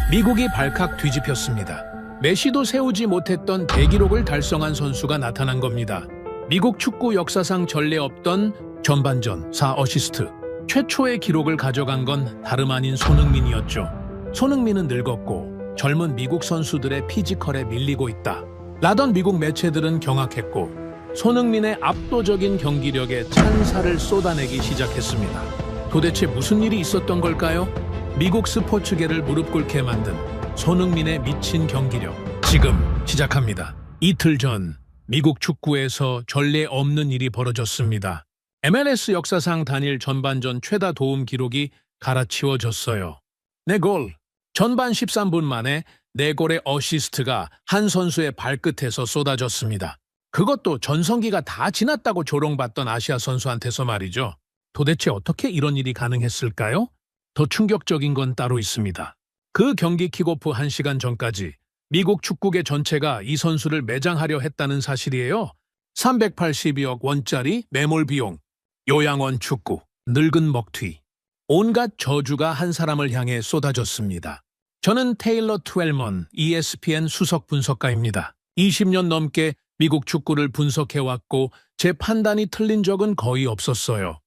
미국이 발칵 뒤집혔습니다. 메시도 세우지 못했던 대기록을 달성한 선수가 나타난 겁니다. 미국 축구 역사상 전례 없던 전반전 4어시스트. 최초의 기록을 가져간 건 다름 아닌 손흥민이었죠. 손흥민은 늙었고 젊은 미국 선수들의 피지컬에 밀리고 있다 라던 미국 매체들은 경악했고 손흥민의 압도적인 경기력에 찬사를 쏟아내기 시작했습니다. 도대체 무슨 일이 있었던 걸까요? 미국 스포츠계를 무릎 꿇게 만든 손흥민의 미친 경기력. 지금 시작합니다. 이틀 전 미국 축구에서 전례 없는 일이 벌어졌습니다. MLS 역사상 단일 전반전 최다 도움 기록이 갈아치워졌어요. 4골. 전반 13분 만에 4골의 어시스트가 한 선수의 발끝에서 쏟아졌습니다. 그것도 전성기가 다 지났다고 조롱받던 아시아 선수한테서 말이죠. 도대체 어떻게 이런 일이 가능했을까요? 더 충격적인 건 따로 있습니다. 그 경기 킥오프 1시간 전까지 미국 축구계 전체가 이 선수를 매장하려 했다는 사실이에요. 382억 원짜리 매몰 비용, 요양원 축구, 늙은 먹튀, 온갖 저주가 한 사람을 향해 쏟아졌습니다. 저는 테일러 트웰먼, ESPN 수석 분석가입니다. 20년 넘게 미국 축구를 분석해왔고 제 판단이 틀린 적은 거의 없었어요.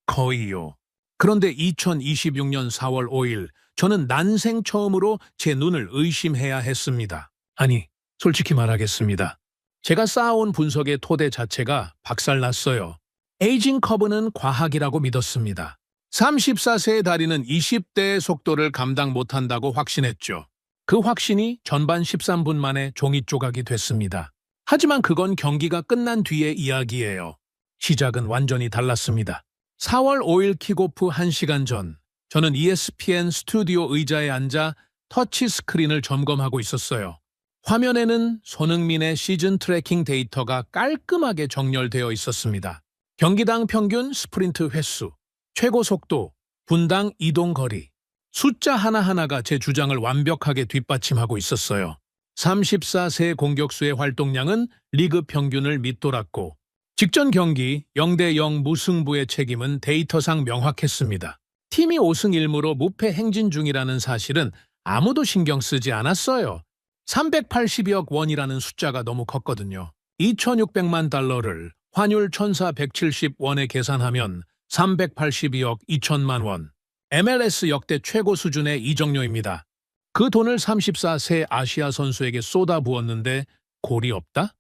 거의요. 그런데 2026년 4월 5일 저는 난생 처음으로 제 눈을 의심해야 했습니다. 아니, 솔직히 말하겠습니다. 제가 쌓아온 분석의 토대 자체가 박살났어요. 에이징 커브는 과학이라고 믿었습니다. 34세의 다리는 20대의 속도를 감당 못한다고 확신했죠. 그 확신이 전반 13분 만에 종이 조각이 됐습니다. 하지만 그건 경기가 끝난 뒤의 이야기예요. 시작은 완전히 달랐습니다. 4월 5일 킥오프 1시간 전, 저는 ESPN 스튜디오 의자에 앉아 터치 스크린을 점검하고 있었어요. 화면에는 손흥민의 시즌 트래킹 데이터가 깔끔하게 정렬되어 있었습니다. 경기당 평균 스프린트 횟수, 최고 속도, 분당 이동 거리, 숫자 하나하나가 제 주장을 완벽하게 뒷받침하고 있었어요. 34세 공격수의 활동량은 리그 평균을 밑돌았고 직전 경기 0대0 무승부의 책임은 데이터상 명확했습니다. 팀이 5승 1무로 무패 행진 중이라는 사실은 아무도 신경 쓰지 않았어요. 380억 원이라는 숫자가 너무 컸거든요. 2,600만 달러를 환율 1,470원에 계산하면 382억 2천만 원. MLS 역대 최고 수준의 이적료입니다. 그 돈을 34세 아시아 선수에게 쏟아부었는데 골이 없다?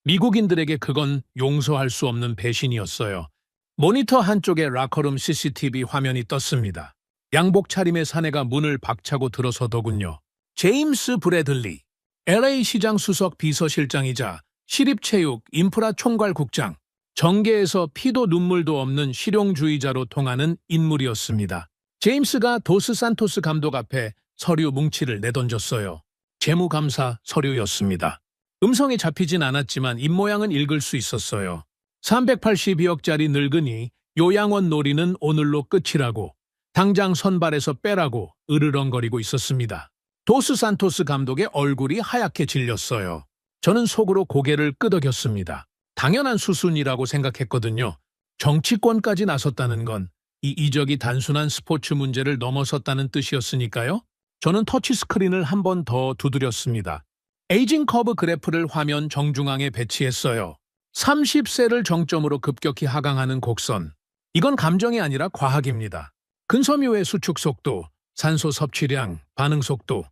미국인들에게 그건 용서할 수 없는 배신이었어요. 모니터 한쪽에 라커룸 CCTV 화면이 떴습니다. 양복 차림의 사내가 문을 박차고 들어서더군요. 제임스 브래들리, LA 시장 수석 비서실장이자 시립체육 인프라 총괄국장, 정계에서 피도 눈물도 없는 실용주의자로 통하는 인물이었습니다. 제임스가 도스 산토스 감독 앞에 서류 뭉치를 내던졌어요. 재무감사 서류였습니다. 음성이 잡히진 않았지만 입모양은 읽을 수 있었어요. 382억짜리 늙은이 요양원 놀이는 오늘로 끝이라고, 당장 선발에서 빼라고 으르렁거리고 있었습니다. 도스 산토스 감독의 얼굴이 하얗게 질렸어요. 저는 속으로 고개를 끄덕였습니다. 당연한 수순이라고 생각했거든요. 정치권까지 나섰다는 건 이 이적이 단순한 스포츠 문제를 넘어섰다는 뜻이었으니까요. 저는 터치스크린을 한 번 더 두드렸습니다. 에이징 커브 그래프를 화면 정중앙에 배치했어요. 30세를 정점으로 급격히 하강하는 곡선. 이건 감정이 아니라 과학입니다. 근섬유의 수축 속도, 산소 섭취량, 반응 속도,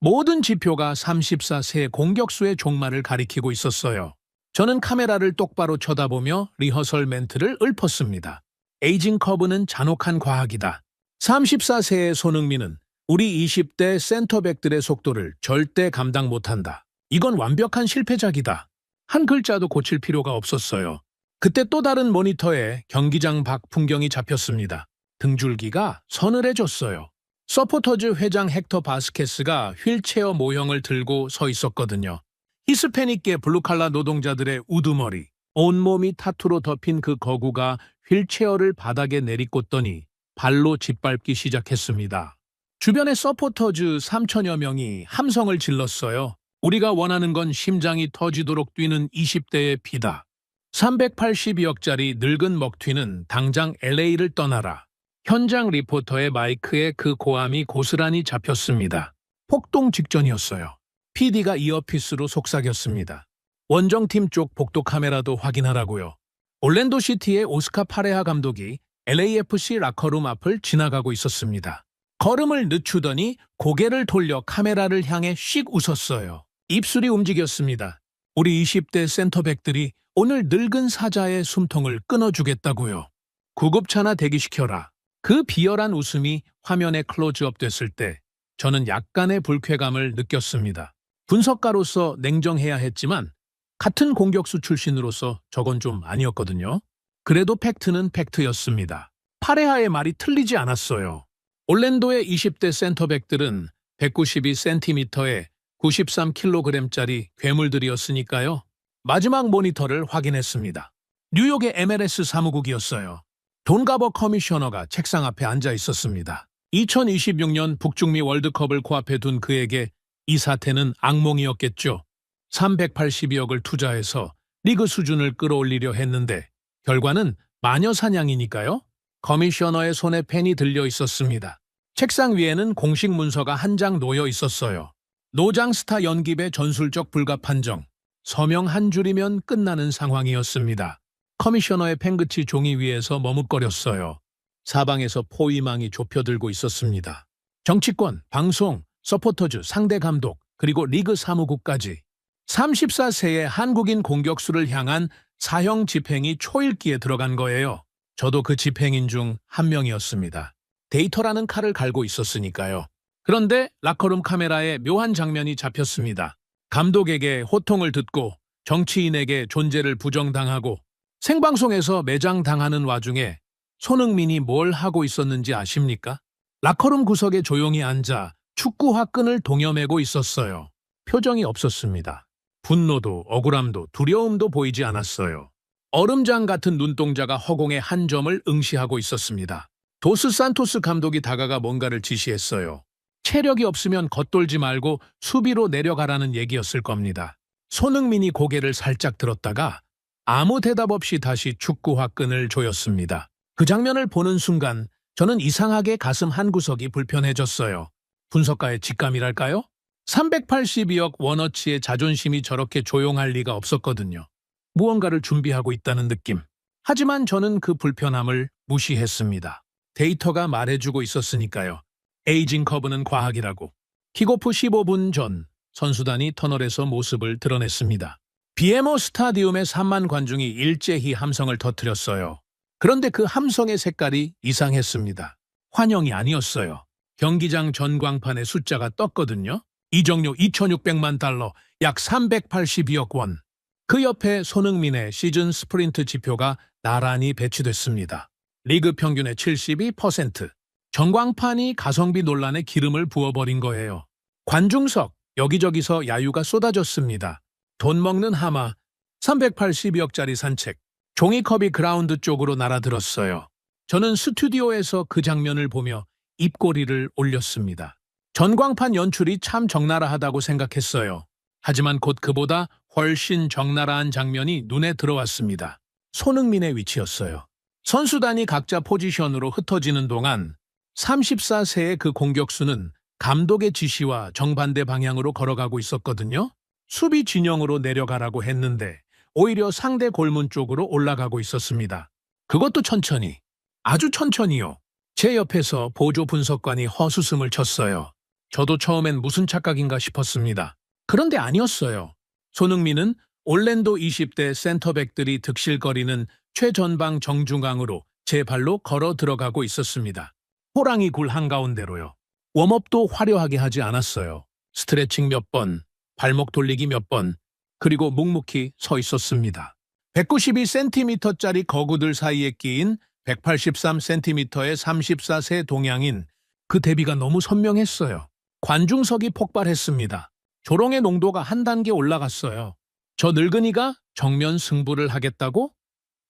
모든 지표가 34세 공격수의 종말을 가리키고 있었어요. 저는 카메라를 똑바로 쳐다보며 리허설 멘트를 읊었습니다. 에이징 커브는 잔혹한 과학이다. 34세의 손흥민은 우리 20대 센터백들의 속도를 절대 감당 못한다. 이건 완벽한 실패작이다. 한 글자도 고칠 필요가 없었어요. 그때 또 다른 모니터에 경기장 밖 풍경이 잡혔습니다. 등줄기가 서늘해졌어요. 서포터즈 회장 헥터 바스케스가 휠체어 모형을 들고 서 있었거든요. 히스패닉계 블루칼라 노동자들의 우두머리, 온몸이 타투로 덮인 그 거구가 휠체어를 바닥에 내리꽂더니 발로 짓밟기 시작했습니다. 주변의 서포터즈 3천여 명이 함성을 질렀어요. 우리가 원하는 건 심장이 터지도록 뛰는 20대의 피다. 382억짜리 늙은 먹튀는 당장 LA를 떠나라. 현장 리포터의 마이크에 그 고함이 고스란히 잡혔습니다. 폭동 직전이었어요. PD가 이어피스로 속삭였습니다. 원정팀 쪽 복도 카메라도 확인하라고요. 올랜도 시티의 오스카 파레하 감독이 LAFC 라커룸 앞을 지나가고 있었습니다. 걸음을 늦추더니 고개를 돌려 카메라를 향해 씩 웃었어요. 입술이 움직였습니다. 우리 20대 센터백들이 오늘 늙은 사자의 숨통을 끊어주겠다고요. 구급차나 대기시켜라. 그 비열한 웃음이 화면에 클로즈업 됐을 때 저는 약간의 불쾌감을 느꼈습니다. 분석가로서 냉정해야 했지만 같은 공격수 출신으로서 저건 좀 아니었거든요. 그래도 팩트는 팩트였습니다. 파레하의 말이 틀리지 않았어요. 올랜도의 20대 센터백들은 192cm에 93kg짜리 괴물들이었으니까요. 마지막 모니터를 확인했습니다. 뉴욕의 MLS 사무국이었어요. 돈가버 커미셔너가 책상 앞에 앉아 있었습니다. 2026년 북중미 월드컵을 코앞에 둔 그에게 이 사태는 악몽이었겠죠. 382억을 투자해서 리그 수준을 끌어올리려 했는데 결과는 마녀 사냥이니까요. 커미셔너의 손에 펜이 들려 있었습니다. 책상 위에는 공식 문서가 한 장 놓여 있었어요. 노장 스타 연깁의 전술적 불가 판정. 서명 한 줄이면 끝나는 상황이었습니다. 커미셔너의 펜끝이 종이 위에서 머뭇거렸어요. 사방에서 포위망이 좁혀들고 있었습니다. 정치권, 방송, 서포터즈, 상대 감독, 그리고 리그 사무국까지 34세의 한국인 공격수를 향한 사형 집행이 초읽기에 들어간 거예요. 저도 그 집행인 중 한 명이었습니다. 데이터라는 칼을 갈고 있었으니까요. 그런데 라커룸 카메라에 묘한 장면이 잡혔습니다. 감독에게 호통을 듣고 정치인에게 존재를 부정당하고 생방송에서 매장당하는 와중에 손흥민이 뭘 하고 있었는지 아십니까? 라커룸 구석에 조용히 앉아 축구 화끈을 동여매고 있었어요. 표정이 없었습니다. 분노도 억울함도 두려움도 보이지 않았어요. 얼음장 같은 눈동자가 허공의 한 점을 응시하고 있었습니다. 도스 산토스 감독이 다가가 뭔가를 지시했어요. 체력이 없으면 겉돌지 말고 수비로 내려가라는 얘기였을 겁니다. 손흥민이 고개를 살짝 들었다가 아무 대답 없이 다시 축구 화끈을 조였습니다. 그 장면을 보는 순간 저는 이상하게 가슴 한구석이 불편해졌어요. 분석가의 직감이랄까요? 382억 원어치의 자존심이 저렇게 조용할 리가 없었거든요. 무언가를 준비하고 있다는 느낌. 하지만 저는 그 불편함을 무시했습니다. 데이터가 말해주고 있었으니까요. 에이징 커브는 과학이라고. 킥오프 15분 전 선수단이 터널에서 모습을 드러냈습니다. BMO 스타디움의 3만 관중이 일제히 함성을 터뜨렸어요. 그런데 그 함성의 색깔이 이상했습니다. 환영이 아니었어요. 경기장 전광판에 숫자가 떴거든요. 이적료 2,600만 달러, 약 382억 원. 그 옆에 손흥민의 시즌 스프린트 지표가 나란히 배치됐습니다. 리그 평균의 72%. 전광판이 가성비 논란에 기름을 부어버린 거예요. 관중석, 여기저기서 야유가 쏟아졌습니다. 돈 먹는 하마, 382억짜리 산책. 종이컵이 그라운드 쪽으로 날아들었어요. 저는 스튜디오에서 그 장면을 보며 입꼬리를 올렸습니다. 전광판 연출이 참 적나라하다고 생각했어요. 하지만 곧 그보다 훨씬 적나라한 장면이 눈에 들어왔습니다. 손흥민의 위치였어요. 선수단이 각자 포지션으로 흩어지는 동안 34세의 그 공격수는 감독의 지시와 정반대 방향으로 걸어가고 있었거든요. 수비 진영으로 내려가라고 했는데 오히려 상대 골문 쪽으로 올라가고 있었습니다. 그것도 천천히, 아주 천천히요. 제 옆에서 보조 분석관이 헛웃음을 쳤어요. 저도 처음엔 무슨 착각인가 싶었습니다. 그런데 아니었어요. 손흥민은 올랜도 20대 센터백들이 득실거리는 최전방 정중앙으로 제 발로 걸어 들어가고 있었습니다. 호랑이 굴 한가운데로요. 웜업도 화려하게 하지 않았어요. 스트레칭 몇 번, 발목 돌리기 몇 번, 그리고 묵묵히 서 있었습니다. 192cm짜리 거구들 사이에 끼인 183cm의 34세 동양인, 그 대비가 너무 선명했어요. 관중석이 폭발했습니다. 조롱의 농도가 한 단계 올라갔어요. 저 늙은이가 정면 승부를 하겠다고?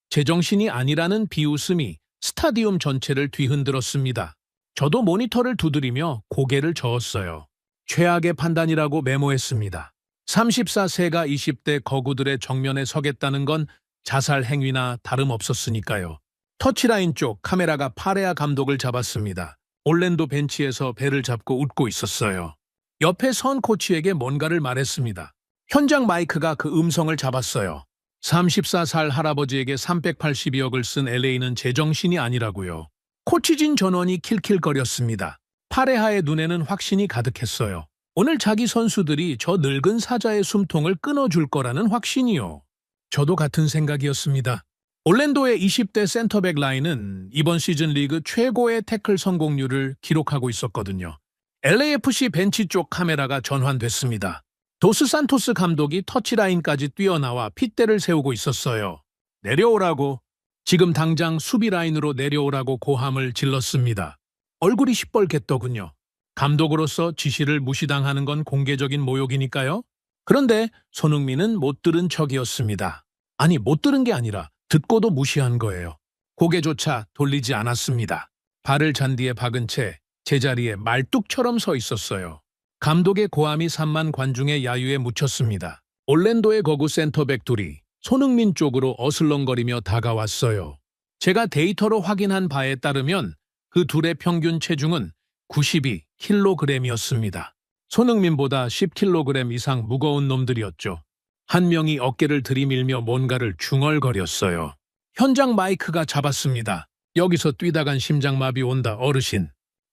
제정신이 아니라는 비웃음이 스타디움 전체를 뒤흔들었습니다. 저도 모니터를 두드리며 고개를 저었어요. 최악의 판단이라고 메모했습니다. 34세가 20대 거구들의 정면에 서겠다는 건 자살 행위나 다름없었으니까요. 터치라인 쪽 카메라가 파레아 감독을 잡았습니다. 올랜도 벤치에서 배를 잡고 웃고 있었어요. 옆에 선 코치에게 뭔가를 말했습니다. 현장 마이크가 그 음성을 잡았어요. 34살 할아버지에게 382억을 쓴 LA는 제정신이 아니라고요. 코치진 전원이 킬킬거렸습니다. 파레하의 눈에는 확신이 가득했어요. 오늘 자기 선수들이 저 늙은 사자의 숨통을 끊어줄 거라는 확신이요. 저도 같은 생각이었습니다. 올랜도의 20대 센터백 라인은 이번 시즌 리그 최고의 태클 성공률을 기록하고 있었거든요. LAFC 벤치 쪽 카메라가 전환됐습니다. 도스 산토스 감독이 터치라인까지 뛰어나와 핏대를 세우고 있었어요. 내려오라고, 지금 당장 수비 라인으로 내려오라고 고함을 질렀습니다. 얼굴이 시뻘갰더군요. 감독으로서 지시를 무시당하는 건 공개적인 모욕이니까요. 그런데 손흥민은 못 들은 척이었습니다. 아니, 못 들은 게 아니라 듣고도 무시한 거예요. 고개조차 돌리지 않았습니다. 발을 잔디에 박은 채 제자리에 말뚝처럼 서 있었어요. 감독의 고함이 산만 관중의 야유에 묻혔습니다. 올랜도의 거구 센터백 둘이 손흥민 쪽으로 어슬렁거리며 다가왔어요. 제가 데이터로 확인한 바에 따르면 그 둘의 평균 체중은 92kg이었습니다. 손흥민보다 10kg 이상 무거운 놈들이었죠. 한 명이 어깨를 들이밀며 뭔가를 중얼거렸어요. 현장 마이크가 잡았습니다. 여기서 뛰다간 심장마비 온다, 어르신.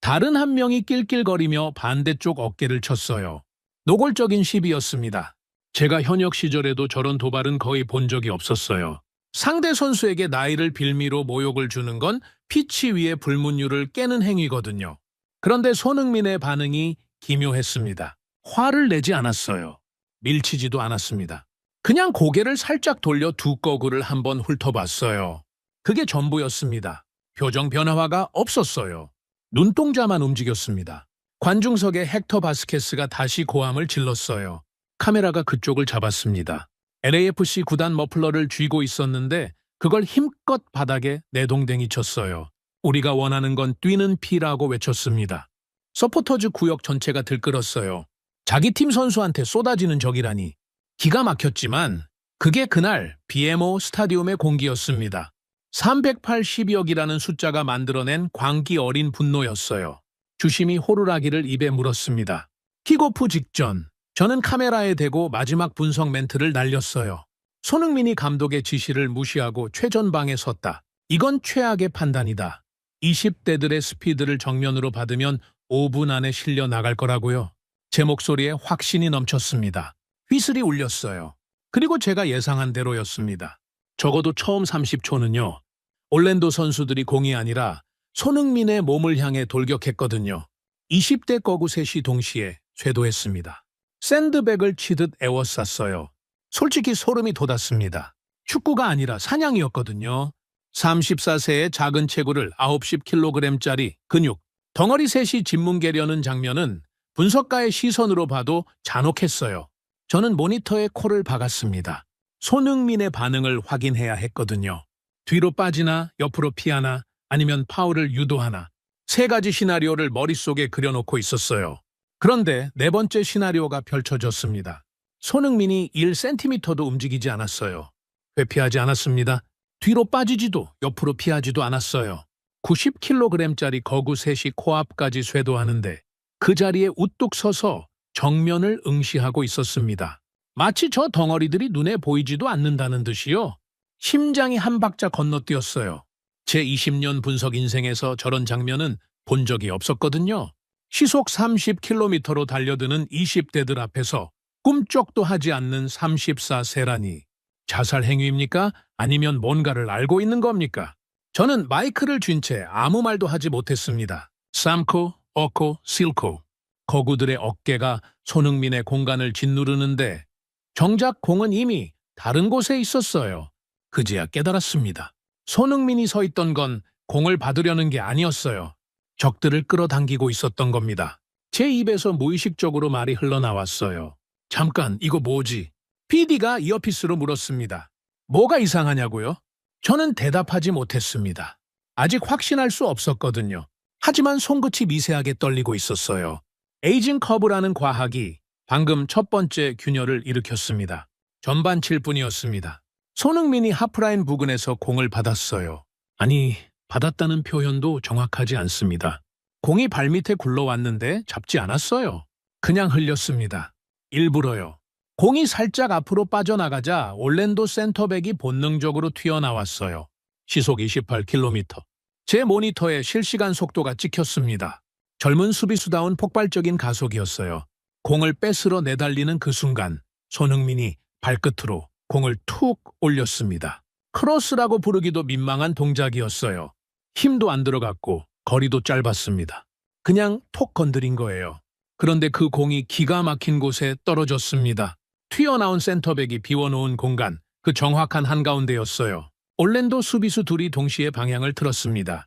다른 한 명이 낄낄거리며 반대쪽 어깨를 쳤어요. 노골적인 시비였습니다. 제가 현역 시절에도 저런 도발은 거의 본 적이 없었어요. 상대 선수에게 나이를 빌미로 모욕을 주는 건 피치 위의 불문율을 깨는 행위거든요. 그런데 손흥민의 반응이 기묘했습니다. 화를 내지 않았어요. 밀치지도 않았습니다. 그냥 고개를 살짝 돌려 두 거구를 한번 훑어봤어요. 그게 전부였습니다. 표정 변화가 없었어요. 눈동자만 움직였습니다. 관중석에 헥터 바스케스가 다시 고함을 질렀어요. 카메라가 그쪽을 잡았습니다. LAFC 구단 머플러를 쥐고 있었는데 그걸 힘껏 바닥에 내동댕이 쳤어요. 우리가 원하는 건 뛰는 피라고 외쳤습니다. 서포터즈 구역 전체가 들끓었어요. 자기 팀 선수한테 쏟아지는 적이라니. 기가 막혔지만 그게 그날 BMO 스타디움의 공기였습니다. 380억이라는 숫자가 만들어낸 광기 어린 분노였어요. 주심이 호루라기를 입에 물었습니다. 킥오프 직전 저는 카메라에 대고 마지막 분석 멘트를 날렸어요. 손흥민이 감독의 지시를 무시하고 최전방에 섰다. 이건 최악의 판단이다. 20대들의 스피드를 정면으로 받으면 5분 안에 실려 나갈 거라고요. 제 목소리에 확신이 넘쳤습니다. 휘슬이 울렸어요. 그리고 제가 예상한 대로였습니다. 적어도 처음 30초는요. 올랜도 선수들이 공이 아니라 손흥민의 몸을 향해 돌격했거든요. 20대 거구 셋이 동시에 쇄도했습니다. 샌드백을 치듯 에워쌌어요. 솔직히 소름이 돋았습니다. 축구가 아니라 사냥이었거든요. 34세의 작은 체구를 90kg짜리 근육, 덩어리 셋이 짓뭉개려는 장면은 분석가의 시선으로 봐도 잔혹했어요. 저는 모니터에 코를 박았습니다. 손흥민의 반응을 확인해야 했거든요. 뒤로 빠지나 옆으로 피하나 아니면 파울을 유도하나 세 가지 시나리오를 머릿속에 그려놓고 있었어요. 그런데 네 번째 시나리오가 펼쳐졌습니다. 손흥민이 1cm도 움직이지 않았어요. 회피하지 않았습니다. 뒤로 빠지지도 옆으로 피하지도 않았어요. 90kg짜리 거구 셋이 코앞까지 쇄도하는데 그 자리에 우뚝 서서 정면을 응시하고 있었습니다. 마치 저 덩어리들이 눈에 보이지도 않는다는 듯이요. 심장이 한 박자 건너뛰었어요. 제 20년 분석 인생에서 저런 장면은 본 적이 없었거든요. 시속 30km로 달려드는 20대들 앞에서 꿈쩍도 하지 않는 34세라니. 자살 행위입니까? 아니면 뭔가를 알고 있는 겁니까? 저는 마이크를 쥔 채 아무 말도 하지 못했습니다. 삼코, 어코, 실코. 거구들의 어깨가 손흥민의 공간을 짓누르는데 정작 공은 이미 다른 곳에 있었어요. 그제야 깨달았습니다. 손흥민이 서 있던 건 공을 받으려는 게 아니었어요. 적들을 끌어당기고 있었던 겁니다. 제 입에서 무의식적으로 말이 흘러나왔어요. 잠깐, 이거 뭐지? PD가 이어피스로 물었습니다. 뭐가 이상하냐고요? 저는 대답하지 못했습니다. 아직 확신할 수 없었거든요. 하지만 손끝이 미세하게 떨리고 있었어요. 에이징 커브라는 과학이 방금 첫 번째 균열을 일으켰습니다. 전반 7분이었습니다. 손흥민이 하프라인 부근에서 공을 받았어요. 아니, 받았다는 표현도 정확하지 않습니다. 공이 발밑에 굴러왔는데 잡지 않았어요. 그냥 흘렸습니다. 일부러요. 공이 살짝 앞으로 빠져나가자 올랜도 센터백이 본능적으로 튀어나왔어요. 시속 28km. 제 모니터에 실시간 속도가 찍혔습니다. 젊은 수비수다운 폭발적인 가속이었어요. 공을 뺏으러 내달리는 그 순간 손흥민이 발끝으로 공을 툭 올렸습니다. 크로스라고 부르기도 민망한 동작이었어요. 힘도 안 들어갔고 거리도 짧았습니다. 그냥 톡 건드린 거예요. 그런데 그 공이 기가 막힌 곳에 떨어졌습니다. 튀어나온 센터백이 비워놓은 공간, 그 정확한 한가운데였어요. 올랜도 수비수 둘이 동시에 방향을 틀었습니다.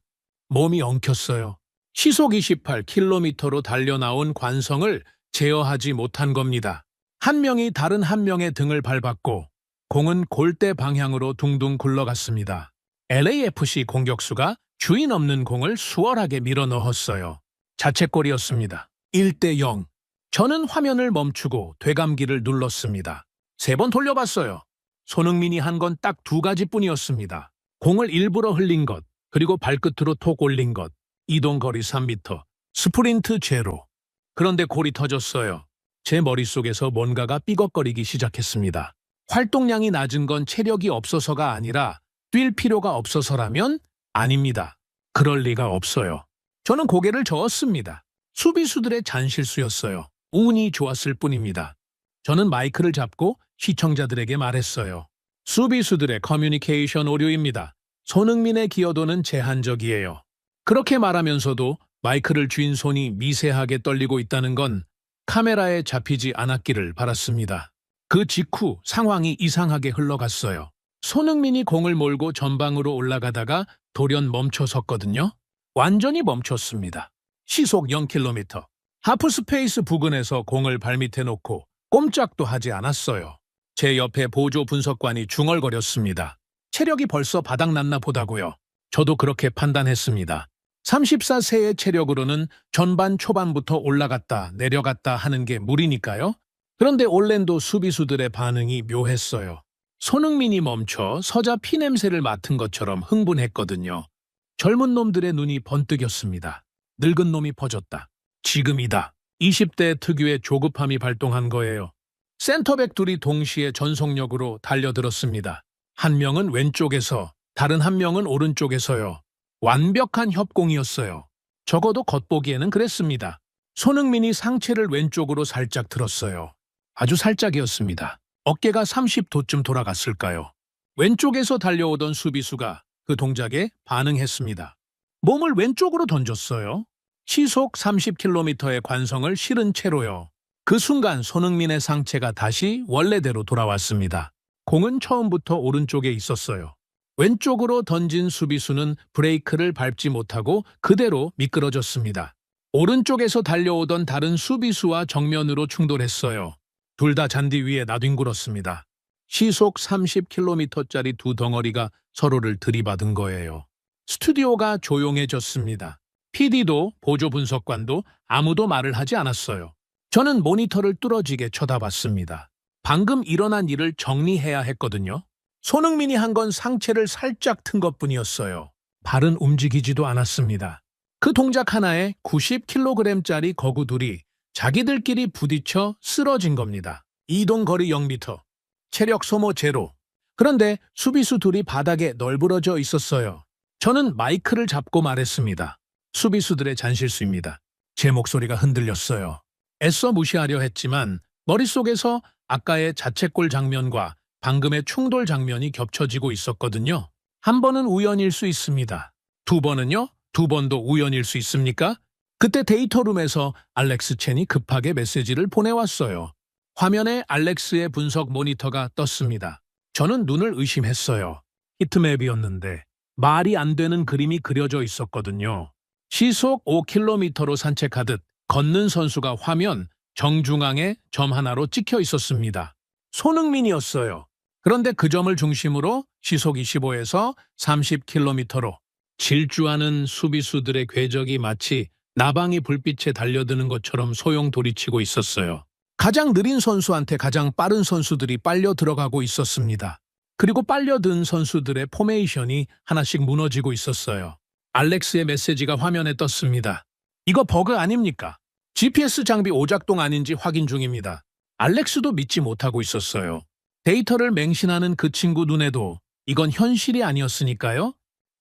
몸이 엉켰어요. 시속 28km로 달려나온 관성을 제어하지 못한 겁니다. 한 명이 다른 한 명의 등을 밟았고 공은 골대 방향으로 둥둥 굴러갔습니다. LAFC 공격수가 주인 없는 공을 수월하게 밀어 넣었어요. 자책골이었습니다. 1대0. 저는 화면을 멈추고 되감기를 눌렀습니다. 3번 돌려봤어요. 손흥민이 한 건 딱 2가지뿐이었습니다. 공을 일부러 흘린 것, 그리고 발끝으로 톡 올린 것. 이동거리 3m, 스프린트 제로. 그런데 골이 터졌어요. 제 머릿속에서 뭔가가 삐걱거리기 시작했습니다. 활동량이 낮은 건 체력이 없어서가 아니라 뛸 필요가 없어서라면? 아닙니다. 그럴 리가 없어요. 저는 고개를 저었습니다. 수비수들의 잔실수였어요. 운이 좋았을 뿐입니다. 저는 마이크를 잡고 시청자들에게 말했어요. 수비수들의 커뮤니케이션 오류입니다. 손흥민의 기여도는 제한적이에요. 그렇게 말하면서도 마이크를 쥔 손이 미세하게 떨리고 있다는 건 카메라에 잡히지 않았기를 바랐습니다. 그 직후 상황이 이상하게 흘러갔어요. 손흥민이 공을 몰고 전방으로 올라가다가 돌연 멈춰섰거든요. 완전히 멈췄습니다. 시속 0km. 하프스페이스 부근에서 공을 발밑에 놓고 꼼짝도 하지 않았어요. 제 옆에 보조 분석관이 중얼거렸습니다. 체력이 벌써 바닥났나 보다고요. 저도 그렇게 판단했습니다. 34세의 체력으로는 전반 초반부터 올라갔다 내려갔다 하는 게 무리니까요. 그런데 올랜도 수비수들의 반응이 묘했어요. 손흥민이 멈춰 서자 피냄새를 맡은 것처럼 흥분했거든요. 젊은 놈들의 눈이 번뜩였습니다. 늙은 놈이 퍼졌다. 지금이다. 20대 특유의 조급함이 발동한 거예요. 센터백 둘이 동시에 전속력으로 달려들었습니다. 한 명은 왼쪽에서, 다른 한 명은 오른쪽에서요. 완벽한 협공이었어요. 적어도 겉보기에는 그랬습니다. 손흥민이 상체를 왼쪽으로 살짝 들었어요. 아주 살짝이었습니다. 어깨가 30도쯤 돌아갔을까요? 왼쪽에서 달려오던 수비수가 그 동작에 반응했습니다. 몸을 왼쪽으로 던졌어요. 시속 30km의 관성을 실은 채로요. 그 순간 손흥민의 상체가 다시 원래대로 돌아왔습니다. 공은 처음부터 오른쪽에 있었어요. 왼쪽으로 던진 수비수는 브레이크를 밟지 못하고 그대로 미끄러졌습니다. 오른쪽에서 달려오던 다른 수비수와 정면으로 충돌했어요. 둘 다 잔디 위에 나뒹굴었습니다. 시속 30km짜리 두 덩어리가 서로를 들이받은 거예요. 스튜디오가 조용해졌습니다. PD도 보조 분석관도 아무도 말을 하지 않았어요. 저는 모니터를 뚫어지게 쳐다봤습니다. 방금 일어난 일을 정리해야 했거든요. 손흥민이 한 건 상체를 살짝 튼 것뿐이었어요. 발은 움직이지도 않았습니다. 그 동작 하나에 90kg짜리 거구 둘이 자기들끼리 부딪혀 쓰러진 겁니다. 이동 거리 0m, 체력 소모 제로. 그런데 수비수 둘이 바닥에 널브러져 있었어요. 저는 마이크를 잡고 말했습니다. 수비수들의 잔실수입니다. 제 목소리가 흔들렸어요. 애써 무시하려 했지만 머릿속에서 아까의 자책골 장면과 방금의 충돌 장면이 겹쳐지고 있었거든요. 한 번은 우연일 수 있습니다. 두 번은요? 두 번도 우연일 수 있습니까? 그때 데이터룸에서 알렉스 첸이 급하게 메시지를 보내왔어요. 화면에 알렉스의 분석 모니터가 떴습니다. 저는 눈을 의심했어요. 히트맵이었는데 말이 안 되는 그림이 그려져 있었거든요. 시속 5km로 산책하듯 걷는 선수가 화면 정중앙에 점 하나로 찍혀 있었습니다. 손흥민이었어요. 그런데 그 점을 중심으로 시속 25에서 30km로 질주하는 수비수들의 궤적이 마치 나방이 불빛에 달려드는 것처럼 소용돌이치고 있었어요. 가장 느린 선수한테 가장 빠른 선수들이 빨려 들어가고 있었습니다. 그리고 빨려든 선수들의 포메이션이 하나씩 무너지고 있었어요. 알렉스의 메시지가 화면에 떴습니다. 이거 버그 아닙니까? GPS 장비 오작동 아닌지 확인 중입니다. 알렉스도 믿지 못하고 있었어요. 데이터를 맹신하는 그 친구 눈에도 이건 현실이 아니었으니까요.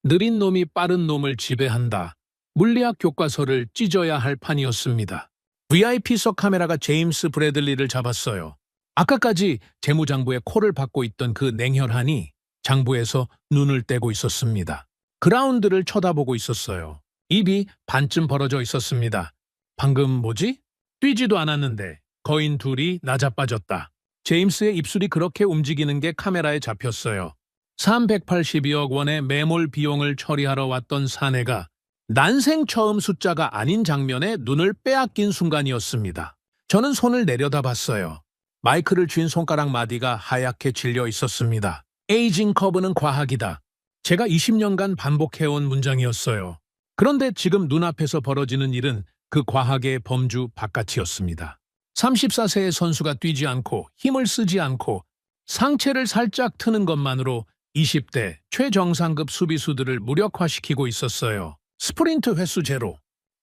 느린 놈이 빠른 놈을 지배한다. 물리학 교과서를 찢어야 할 판이었습니다. VIP석 카메라가 제임스 브래들리를 잡았어요. 아까까지 재무장부의 콜을 받고 있던 그 냉혈한이 장부에서 눈을 떼고 있었습니다. 그라운드를 쳐다보고 있었어요. 입이 반쯤 벌어져 있었습니다. 방금 뭐지? 뛰지도 않았는데 거인 둘이 나자빠졌다. 제임스의 입술이 그렇게 움직이는 게 카메라에 잡혔어요. 382억 원의 매몰 비용을 처리하러 왔던 사내가 난생 처음 숫자가 아닌 장면에 눈을 빼앗긴 순간이었습니다. 저는 손을 내려다봤어요. 마이크를 쥔 손가락 마디가 하얗게 질려 있었습니다. 에이징 커브는 과학이다. 제가 20년간 반복해온 문장이었어요. 그런데 지금 눈앞에서 벌어지는 일은 그 과학의 범주 바깥이었습니다. 34세의 선수가 뛰지 않고 힘을 쓰지 않고 상체를 살짝 트는 것만으로 20대 최정상급 수비수들을 무력화시키고 있었어요. 스프린트 횟수 제로,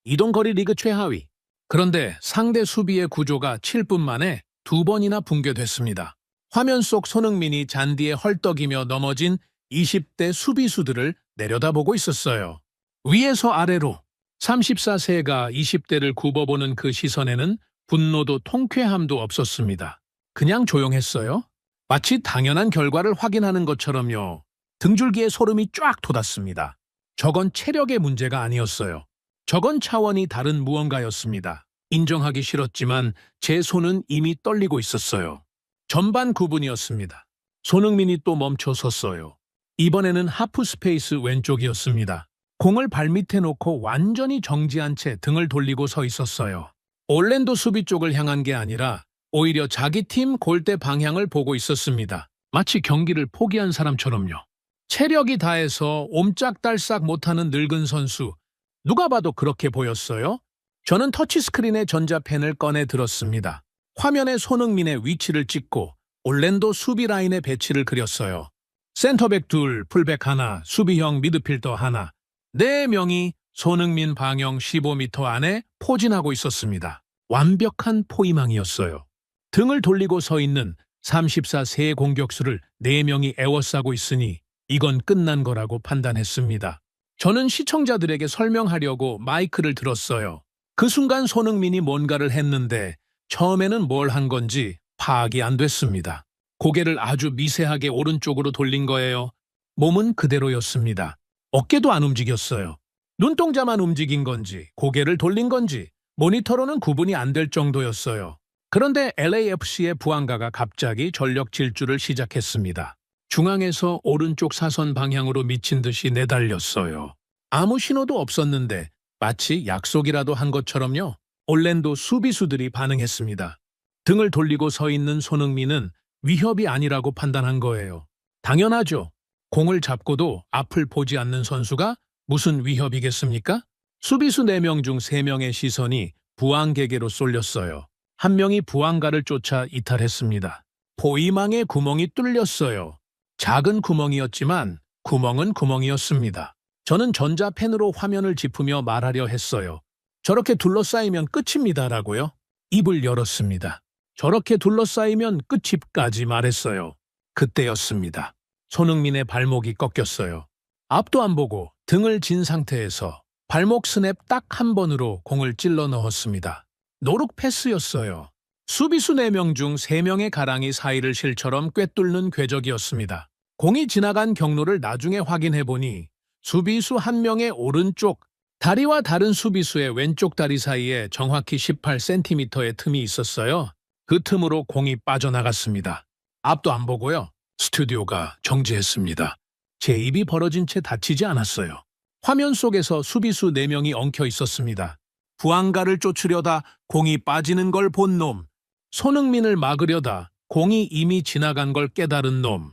이동거리 리그 최하위. 그런데 상대 수비의 구조가 7분 만에 2번이나 붕괴됐습니다. 화면 속 손흥민이 잔디에 헐떡이며 넘어진 20대 수비수들을 내려다보고 있었어요. 위에서 아래로 34세가 20대를 굽어보는 그 시선에는 분노도 통쾌함도 없었습니다. 그냥 조용했어요. 마치 당연한 결과를 확인하는 것처럼요. 등줄기에 소름이 쫙 돋았습니다. 저건 체력의 문제가 아니었어요. 저건 차원이 다른 무언가였습니다. 인정하기 싫었지만 제 손은 이미 떨리고 있었어요. 전반 9분이었습니다. 손흥민이 또 멈춰 섰어요. 이번에는 하프 스페이스 왼쪽이었습니다. 공을 발밑에 놓고 완전히 정지한 채 등을 돌리고 서 있었어요. 올랜도 수비 쪽을 향한 게 아니라 오히려 자기 팀 골대 방향을 보고 있었습니다. 마치 경기를 포기한 사람처럼요. 체력이 다해서 옴짝달싹 못하는 늙은 선수. 누가 봐도 그렇게 보였어요. 저는 터치스크린에 전자펜을 꺼내 들었습니다. 화면에 손흥민의 위치를 찍고 올랜도 수비 라인의 배치를 그렸어요. 센터백 둘, 풀백 하나, 수비형 미드필더 하나. 4명이 손흥민 방영 15m 안에 포진하고 있었습니다. 완벽한 포위망이었어요. 등을 돌리고 서 있는 34세 공격수를 4명이 에워싸고 있으니 이건 끝난 거라고 판단했습니다. 저는 시청자들에게 설명하려고 마이크를 들었어요. 그 순간 손흥민이 뭔가를 했는데 처음에는 뭘 한 건지 파악이 안 됐습니다. 고개를 아주 미세하게 오른쪽으로 돌린 거예요. 몸은 그대로였습니다. 어깨도 안 움직였어요. 눈동자만 움직인 건지 고개를 돌린 건지 모니터로는 구분이 안 될 정도였어요. 그런데 LAFC의 부안가가 갑자기 전력 질주를 시작했습니다. 중앙에서 오른쪽 사선 방향으로 미친 듯이 내달렸어요. 아무 신호도 없었는데 마치 약속이라도 한 것처럼요. 올랜도 수비수들이 반응했습니다. 등을 돌리고 서 있는 손흥민은 위협이 아니라고 판단한 거예요. 당연하죠. 공을 잡고도 앞을 보지 않는 선수가 무슨 위협이겠습니까? 수비수 4명 중 3명의 시선이 부안개게로 쏠렸어요. 한 명이 부안가를 쫓아 이탈했습니다. 포위망에 구멍이 뚫렸어요. 작은 구멍이었지만 구멍은 구멍이었습니다. 저는 전자펜으로 화면을 짚으며 말하려 했어요. 저렇게 둘러싸이면 끝입니다라고요. 입을 열었습니다. 저렇게 둘러싸이면 끝입까지 말했어요. 그때였습니다. 손흥민의 발목이 꺾였어요. 앞도 안 보고 등을 진 상태에서 발목 스냅 딱 한 번으로 공을 찔러 넣었습니다. 노룩 패스였어요. 수비수 4명 중 3명의 가랑이 사이를 실처럼 꿰뚫는 궤적이었습니다. 공이 지나간 경로를 나중에 확인해보니 수비수 1명의 오른쪽, 다리와 다른 수비수의 왼쪽 다리 사이에 정확히 18cm의 틈이 있었어요. 그 틈으로 공이 빠져나갔습니다. 앞도 안 보고요. 스튜디오가 정지했습니다. 제 입이 벌어진 채 다치지 않았어요. 화면 속에서 수비수 4명이 엉켜 있었습니다. 부안가를 쫓으려다 공이 빠지는 걸 본 놈, 손흥민을 막으려다 공이 이미 지나간 걸 깨달은 놈,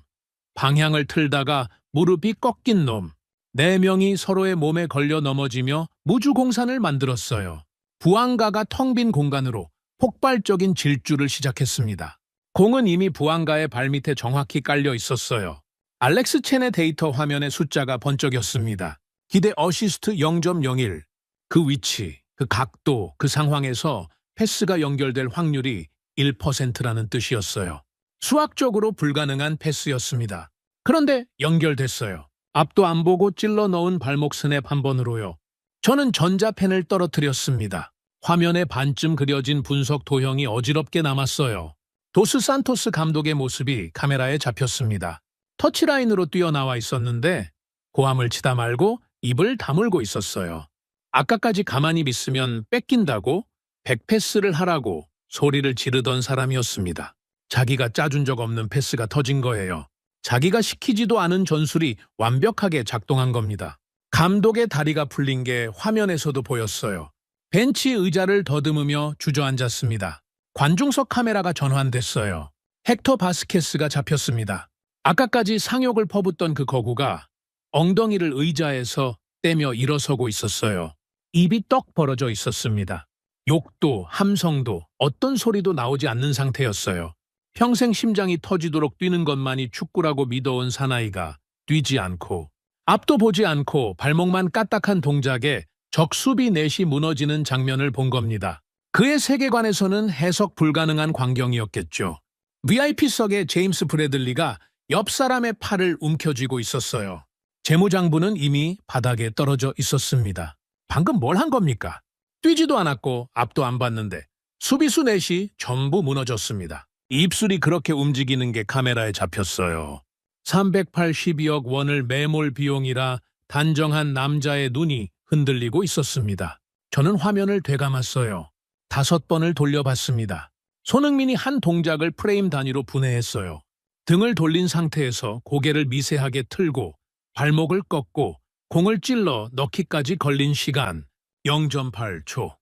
방향을 틀다가 무릎이 꺾인 놈, 4명이 서로의 몸에 걸려 넘어지며 무주공산을 만들었어요. 부안가가 텅 빈 공간으로 폭발적인 질주를 시작했습니다. 공은 이미 부안가의 발밑에 정확히 깔려 있었어요. 알렉스 첸의 데이터 화면에 숫자가 번쩍였습니다. 기대 어시스트 0.01. 그 위치, 그 각도, 그 상황에서 패스가 연결될 확률이 1%라는 뜻이었어요. 수학적으로 불가능한 패스였습니다. 그런데 연결됐어요. 앞도 안 보고 찔러 넣은 발목 스냅 한 번으로요. 저는 전자펜을 떨어뜨렸습니다. 화면에 반쯤 그려진 분석 도형이 어지럽게 남았어요. 도스 산토스 감독의 모습이 카메라에 잡혔습니다. 터치라인으로 뛰어나와 있었는데 고함을 치다 말고 입을 다물고 있었어요. 아까까지 가만히 있으면 뺏긴다고 100패스를 하라고 소리를 지르던 사람이었습니다. 자기가 짜준 적 없는 패스가 터진 거예요. 자기가 시키지도 않은 전술이 완벽하게 작동한 겁니다. 감독의 다리가 풀린 게 화면에서도 보였어요. 벤치 의자를 더듬으며 주저앉았습니다. 관중석 카메라가 전환됐어요. 헥터 바스케스가 잡혔습니다. 아까까지 상욕을 퍼붓던 그 거구가 엉덩이를 의자에서 떼며 일어서고 있었어요. 입이 떡 벌어져 있었습니다. 욕도 함성도 어떤 소리도 나오지 않는 상태였어요. 평생 심장이 터지도록 뛰는 것만이 축구라고 믿어온 사나이가 뛰지 않고 앞도 보지 않고 발목만 까딱한 동작에 적수비 넷이 무너지는 장면을 본 겁니다. 그의 세계관에서는 해석 불가능한 광경이었겠죠. VIP석에 제임스 브래들리가 옆 사람의 팔을 움켜쥐고 있었어요. 재무장부는 이미 바닥에 떨어져 있었습니다. 방금 뭘 한 겁니까? 뛰지도 않았고 앞도 안 봤는데 수비수 넷이 전부 무너졌습니다. 입술이 그렇게 움직이는 게 카메라에 잡혔어요. 382억 원을 매몰 비용이라 단정한 남자의 눈이 흔들리고 있었습니다. 저는 화면을 되감았어요. 5번을 돌려봤습니다. 손흥민이 한 동작을 프레임 단위로 분해했어요. 등을 돌린 상태에서 고개를 미세하게 틀고 발목을 꺾고 공을 찔러 넣기까지 걸린 시간 0.8초.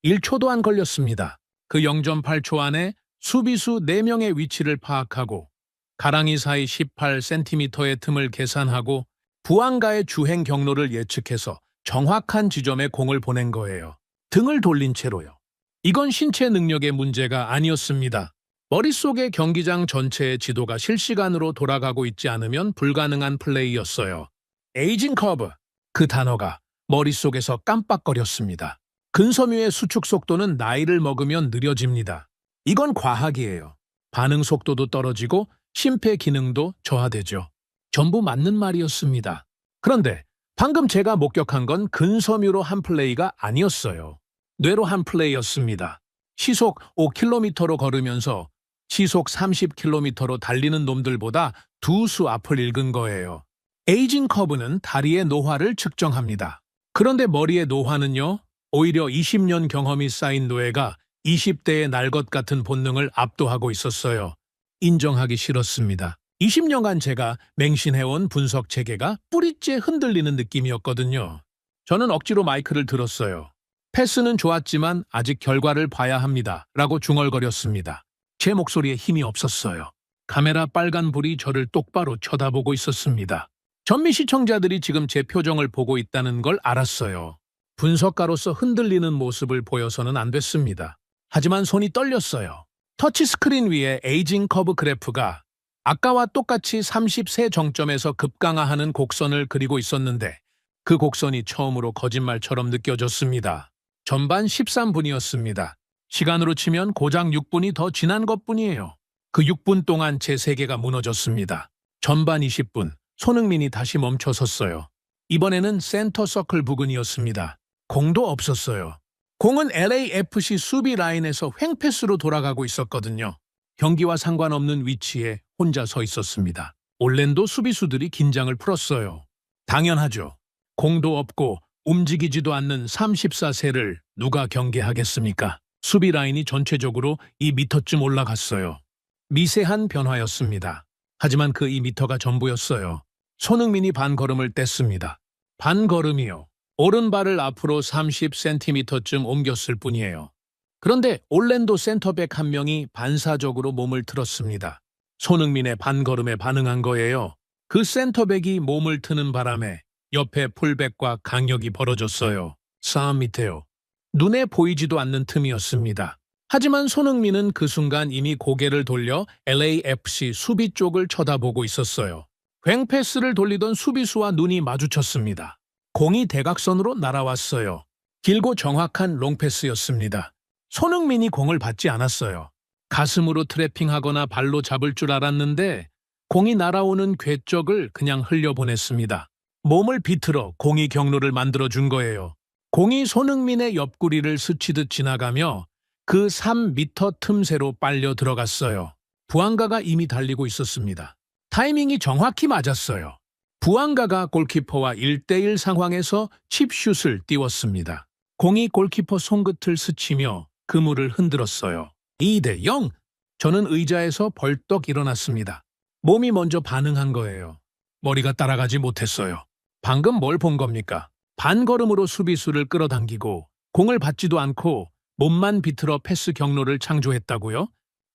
1초도 안 걸렸습니다. 그 0.8초 안에 수비수 4명의 위치를 파악하고 가랑이 사이 18cm의 틈을 계산하고 부안가의 주행 경로를 예측해서 정확한 지점에 공을 보낸 거예요. 등을 돌린 채로요. 이건 신체 능력의 문제가 아니었습니다. 머릿속에 경기장 전체의 지도가 실시간으로 돌아가고 있지 않으면 불가능한 플레이였어요. 에이징 커브, 그 단어가 머릿속에서 깜빡거렸습니다. 근섬유의 수축 속도는 나이를 먹으면 느려집니다. 이건 과학이에요. 반응 속도도 떨어지고 심폐 기능도 저하되죠. 전부 맞는 말이었습니다. 그런데 방금 제가 목격한 건 근섬유로 한 플레이가 아니었어요. 뇌로 한 플레이였습니다. 시속 5km로 걸으면서 시속 30km로 달리는 놈들보다 두 수 앞을 읽은 거예요. 에이징 커브는 다리의 노화를 측정합니다. 그런데 머리의 노화는요, 오히려 20년 경험이 쌓인 노예가 20대의 날 것 같은 본능을 압도하고 있었어요. 인정하기 싫었습니다. 20년간 제가 맹신해온 분석 체계가 뿌리째 흔들리는 느낌이었거든요. 저는 억지로 마이크를 들었어요. 패스는 좋았지만 아직 결과를 봐야 합니다. 라고 중얼거렸습니다. 제 목소리에 힘이 없었어요. 카메라 빨간불이 저를 똑바로 쳐다보고 있었습니다. 전미 시청자들이 지금 제 표정을 보고 있다는 걸 알았어요. 분석가로서 흔들리는 모습을 보여서는 안 됐습니다. 하지만 손이 떨렸어요. 터치스크린 위에 에이징 커브 그래프가 아까와 똑같이 30세 정점에서 급강하하는 곡선을 그리고 있었는데 그 곡선이 처음으로 거짓말처럼 느껴졌습니다. 전반 13분이었습니다. 시간으로 치면 고작 6분이 더 지난 것뿐이에요. 그 6분 동안 제 세계가 무너졌습니다. 전반 20분, 손흥민이 다시 멈춰섰어요. 이번에는 센터 서클 부근이었습니다. 공도 없었어요. 공은 LAFC 수비 라인에서 횡패스로 돌아가고 있었거든요. 경기와 상관없는 위치에 혼자 서 있었습니다. 올랜도 수비수들이 긴장을 풀었어요. 당연하죠. 공도 없고 움직이지도 않는 34세를 누가 경계하겠습니까? 수비 라인이 전체적으로 2미터쯤 올라갔어요. 미세한 변화였습니다. 하지만 그 2미터가 전부였어요. 손흥민이 반걸음을 뗐습니다. 반걸음이요. 오른발을 앞으로 30cm쯤 옮겼을 뿐이에요. 그런데 올랜도 센터백 한 명이 반사적으로 몸을 틀었습니다. 손흥민의 반걸음에 반응한 거예요. 그 센터백이 몸을 트는 바람에 옆에 풀백과 강력이 벌어졌어요. 싸움 밑에요. 눈에 보이지도 않는 틈이었습니다. 하지만 손흥민은 그 순간 이미 고개를 돌려 LAFC 수비 쪽을 쳐다보고 있었어요. 횡패스를 돌리던 수비수와 눈이 마주쳤습니다. 공이 대각선으로 날아왔어요. 길고 정확한 롱패스였습니다. 손흥민이 공을 받지 않았어요. 가슴으로 트래핑하거나 발로 잡을 줄 알았는데 공이 날아오는 궤적을 그냥 흘려보냈습니다. 몸을 비틀어 공이 경로를 만들어준 거예요. 공이 손흥민의 옆구리를 스치듯 지나가며 그 3m 틈새로 빨려 들어갔어요. 부앙가가 이미 달리고 있었습니다. 타이밍이 정확히 맞았어요. 부앙가가 골키퍼와 1대1 상황에서 칩슛을 띄웠습니다. 공이 골키퍼 손끝을 스치며 그물을 흔들었어요. 2대0. 저는 의자에서 벌떡 일어났습니다. 몸이 먼저 반응한 거예요. 머리가 따라가지 못했어요. 방금 뭘 본 겁니까? 반걸음으로 수비수를 끌어당기고 공을 받지도 않고 몸만 비틀어 패스 경로를 창조했다고요?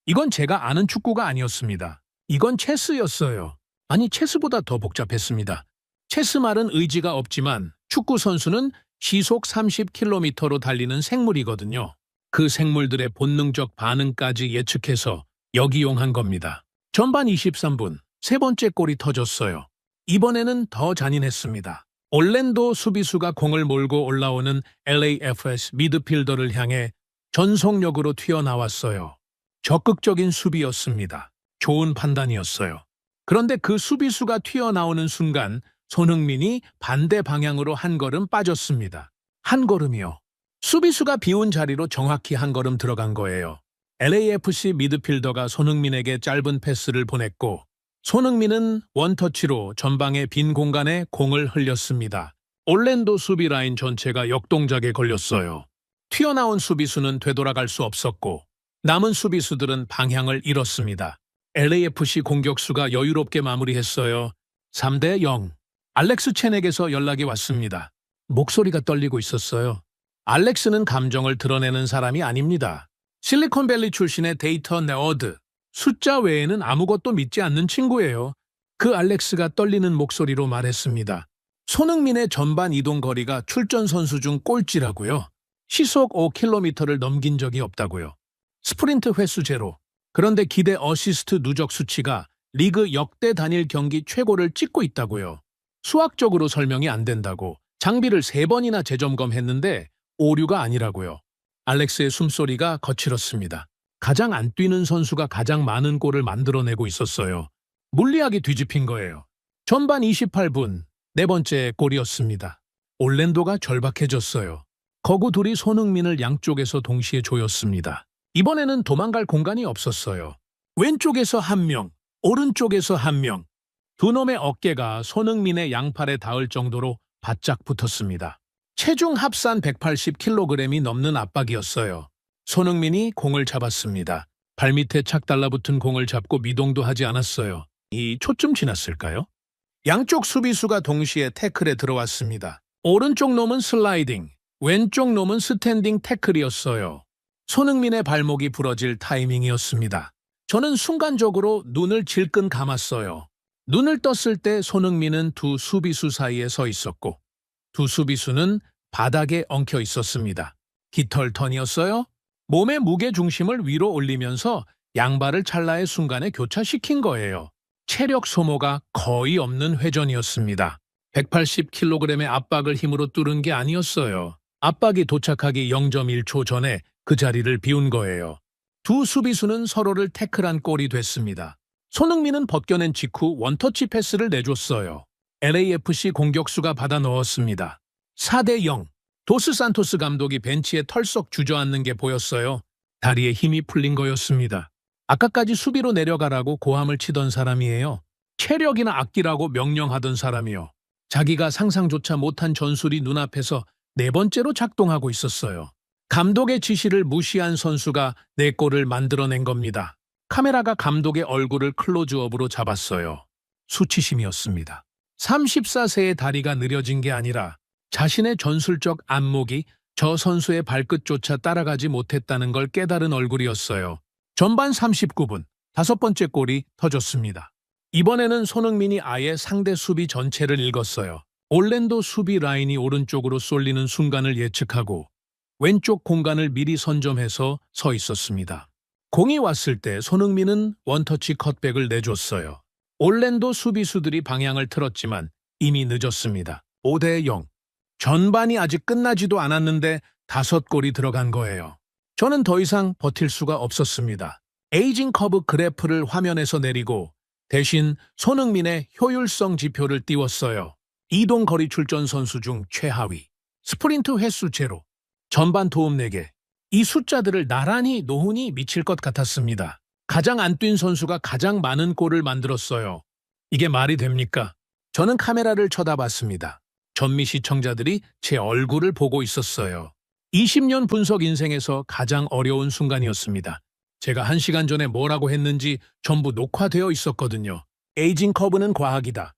이건 제가 아는 축구가 아니었습니다. 이건 체스였어요. 아니, 체스보다 더 복잡했습니다. 체스 말은 의지가 없지만 축구 선수는 시속 30km로 달리는 생물이거든요. 그 생물들의 본능적 반응까지 예측해서 역이용한 겁니다. 전반 23분, 세 번째 골이 터졌어요. 이번에는 더 잔인했습니다. 올랜도 수비수가 공을 몰고 올라오는 LAFC 미드필더를 향해 전속력으로 튀어나왔어요. 적극적인 수비였습니다. 좋은 판단이었어요. 그런데 그 수비수가 튀어나오는 순간 손흥민이 반대 방향으로 한 걸음 빠졌습니다. 한 걸음이요. 수비수가 비운 자리로 정확히 한 걸음 들어간 거예요. LAFC 미드필더가 손흥민에게 짧은 패스를 보냈고 손흥민은 원터치로 전방의 빈 공간에 공을 흘렸습니다. 올랜도 수비 라인 전체가 역동작에 걸렸어요. 튀어나온 수비수는 되돌아갈 수 없었고 남은 수비수들은 방향을 잃었습니다. LAFC 공격수가 여유롭게 마무리했어요. 3대0. 알렉스 첸에게서 연락이 왔습니다. 목소리가 떨리고 있었어요. 알렉스는 감정을 드러내는 사람이 아닙니다. 실리콘밸리 출신의 데이터 네어드, 숫자 외에는 아무것도 믿지 않는 친구예요. 그 알렉스가 떨리는 목소리로 말했습니다. 손흥민의 전반 이동 거리가 출전 선수 중 꼴찌라고요. 시속 5km를 넘긴 적이 없다고요. 스프린트 횟수 제로. 그런데 기대 어시스트 누적 수치가 리그 역대 단일 경기 최고를 찍고 있다고요. 수학적으로 설명이 안 된다고 장비를 3번이나 재점검했는데 오류가 아니라고요. 알렉스의 숨소리가 거칠었습니다. 가장 안 뛰는 선수가 가장 많은 골을 만들어내고 있었어요. 물리학이 뒤집힌 거예요. 전반 28분, 네 번째 골이었습니다. 올랜도가 절박해졌어요. 거구 둘이 손흥민을 양쪽에서 동시에 조였습니다. 이번에는 도망갈 공간이 없었어요. 왼쪽에서 한 명, 오른쪽에서 한 명. 두 놈의 어깨가 손흥민의 양팔에 닿을 정도로 바짝 붙었습니다. 체중 합산 180kg이 넘는 압박이었어요. 손흥민이 공을 잡았습니다. 발밑에 착 달라붙은 공을 잡고 미동도 하지 않았어요. 이 초쯤 지났을까요? 양쪽 수비수가 동시에 태클에 들어왔습니다. 오른쪽 놈은 슬라이딩, 왼쪽 놈은 스탠딩 태클이었어요. 손흥민의 발목이 부러질 타이밍이었습니다. 저는 순간적으로 눈을 질끈 감았어요. 눈을 떴을 때 손흥민은 두 수비수 사이에 서 있었고 두 수비수는 바닥에 엉켜 있었습니다. 깃털 턴이었어요? 몸의 무게 중심을 위로 올리면서 양발을 찰나의 순간에 교차시킨 거예요. 체력 소모가 거의 없는 회전이었습니다. 180kg의 압박을 힘으로 뚫은 게 아니었어요. 압박이 도착하기 0.1초 전에 그 자리를 비운 거예요. 두 수비수는 서로를 태클한 꼴이 됐습니다. 손흥민은 벗겨낸 직후 원터치 패스를 내줬어요. LAFC 공격수가 받아 넣었습니다. 4대0. 도스 산토스 감독이 벤치에 털썩 주저앉는 게 보였어요. 다리에 힘이 풀린 거였습니다. 아까까지 수비로 내려가라고 고함을 치던 사람이에요. 체력이나 아끼라고 명령하던 사람이요. 자기가 상상조차 못한 전술이 눈앞에서 네 번째로 작동하고 있었어요. 감독의 지시를 무시한 선수가 4골을 만들어낸 겁니다. 카메라가 감독의 얼굴을 클로즈업으로 잡았어요. 수치심이었습니다. 34세의 다리가 느려진 게 아니라 자신의 전술적 안목이 저 선수의 발끝조차 따라가지 못했다는 걸 깨달은 얼굴이었어요. 전반 39분, 5번째 골이 터졌습니다. 이번에는 손흥민이 아예 상대 수비 전체를 읽었어요. 올랜도 수비 라인이 오른쪽으로 쏠리는 순간을 예측하고 왼쪽 공간을 미리 선점해서 서 있었습니다. 공이 왔을 때 손흥민은 원터치 컷백을 내줬어요. 올랜도 수비수들이 방향을 틀었지만 이미 늦었습니다. 5대0. 전반이 아직 끝나지도 않았는데 5골이 들어간 거예요. 저는 더 이상 버틸 수가 없었습니다. 에이징 커브 그래프를 화면에서 내리고 대신 손흥민의 효율성 지표를 띄웠어요. 이동 거리 출전 선수 중 최하위, 스프린트 횟수 제로, 전반 도움 4개. 이 숫자들을 나란히 놓으니 미칠 것 같았습니다. 가장 안 뛴 선수가 가장 많은 골을 만들었어요. 이게 말이 됩니까? 저는 카메라를 쳐다봤습니다. 전미 시청자들이 제 얼굴을 보고 있었어요. 20년 분석 인생에서 가장 어려운 순간이었습니다. 제가 1시간 전에 뭐라고 했는지 전부 녹화되어 있었거든요. 에이징 커브는 과학이다.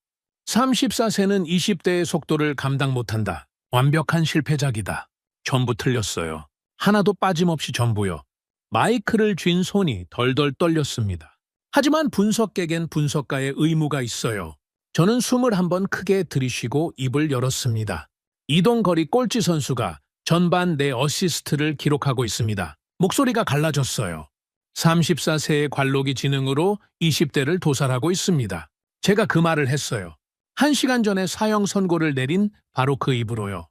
34세는 20대의 속도를 감당 못한다. 완벽한 실패작이다. 전부 틀렸어요. 하나도 빠짐없이 전부요. 마이크를 쥔 손이 덜덜 떨렸습니다. 하지만 분석객엔 분석가의 의무가 있어요. 저는 숨을 한번 크게 들이쉬고 입을 열었습니다. 이동거리 꼴찌 선수가 전반 4어시스트를 기록하고 있습니다. 목소리가 갈라졌어요. 34세의 관록이 지능으로 20대를 도살하고 있습니다. 제가 그 말을 했어요. 1시간 전에 사형 선고를 내린 바로 그 입으로요.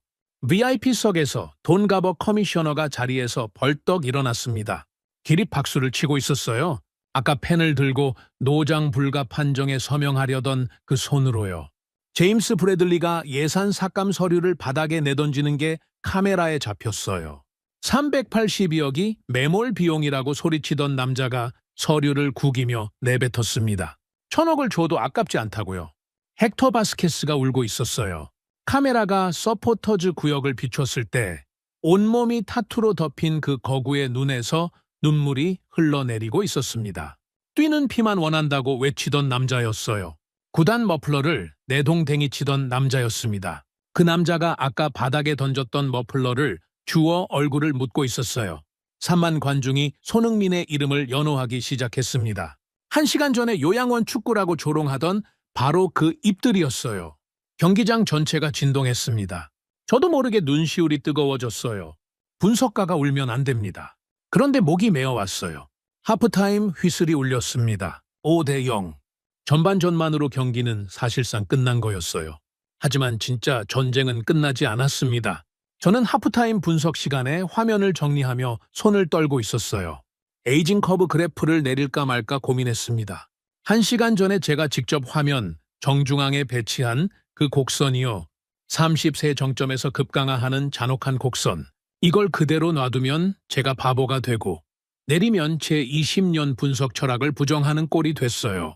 VIP석에서 돈가버 커미셔너가 자리에서 벌떡 일어났습니다. 기립 박수를 치고 있었어요. 아까 펜을 들고 노장 불가 판정에 서명하려던 그 손으로요. 제임스 브래들리가 예산 삭감 서류를 바닥에 내던지는 게 카메라에 잡혔어요. 382억이 매몰 비용이라고 소리치던 남자가 서류를 구기며 내뱉었습니다. 1,000억을 줘도 아깝지 않다고요. 헥터 바스케스가 울고 있었어요. 카메라가 서포터즈 구역을 비췄을 때 온몸이 타투로 덮인 그 거구의 눈에서 눈물이 흘러내리고 있었습니다. 뛰는 피만 원한다고 외치던 남자였어요. 구단 머플러를 내동댕이 치던 남자였습니다. 그 남자가 아까 바닥에 던졌던 머플러를 주워 얼굴을 묻고 있었어요. 3만 관중이 손흥민의 이름을 연호하기 시작했습니다. 1시간 전에 요양원 축구라고 조롱하던 바로 그 입들이었어요. 경기장 전체가 진동했습니다. 저도 모르게 눈시울이 뜨거워졌어요. 분석가가 울면 안 됩니다. 그런데 목이 메어왔어요. 하프타임 휘슬이 울렸습니다. 5대0. 전반전만으로 경기는 사실상 끝난 거였어요. 하지만 진짜 전쟁은 끝나지 않았습니다. 저는 하프타임 분석 시간에 화면을 정리하며 손을 떨고 있었어요. 에이징 커브 그래프를 내릴까 말까 고민했습니다. 1시간 전에 제가 직접 화면 정중앙에 배치한 그 곡선이요. 30세 정점에서 급강하하는 잔혹한 곡선. 이걸 그대로 놔두면 제가 바보가 되고 내리면 제 20년 분석 철학을 부정하는 꼴이 됐어요.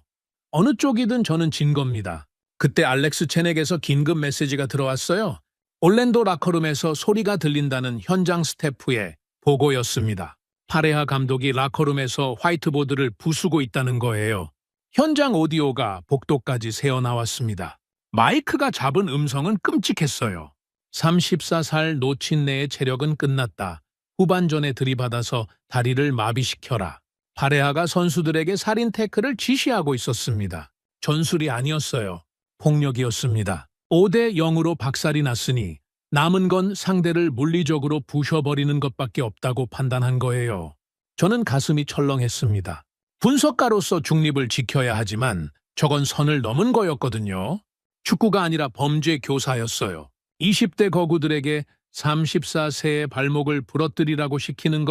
어느 쪽이든 저는 진 겁니다. 그때 알렉스 체넥에서 긴급 메시지가 들어왔어요. 올랜도 라커룸에서 소리가 들린다는 현장 스태프의 보고였습니다. 파레하 감독이 라커룸에서 화이트보드를 부수고 있다는 거예요. 현장 오디오가 복도까지 새어나왔습니다. 마이크가 잡은 음성은 끔찍했어요. 34살 노친네의 체력은 끝났다. 후반전에 들이받아서 다리를 마비시켜라. 파레하가 선수들에게 살인 태클을 지시하고 있었습니다. 전술이 아니었어요. 폭력이었습니다. 5대0으로 박살이 났으니 남은 건 상대를 물리적으로 부셔버리는 것밖에 없다고 판단한 거예요. 저는 가슴이 철렁했습니다. 분석가로서 중립을 지켜야 하지만 저건 선을 넘은 거였거든요. 축구가 아니라 범죄 교사였어요. 20대 거구들에게 34세의 발목을 부러뜨리라고 시키는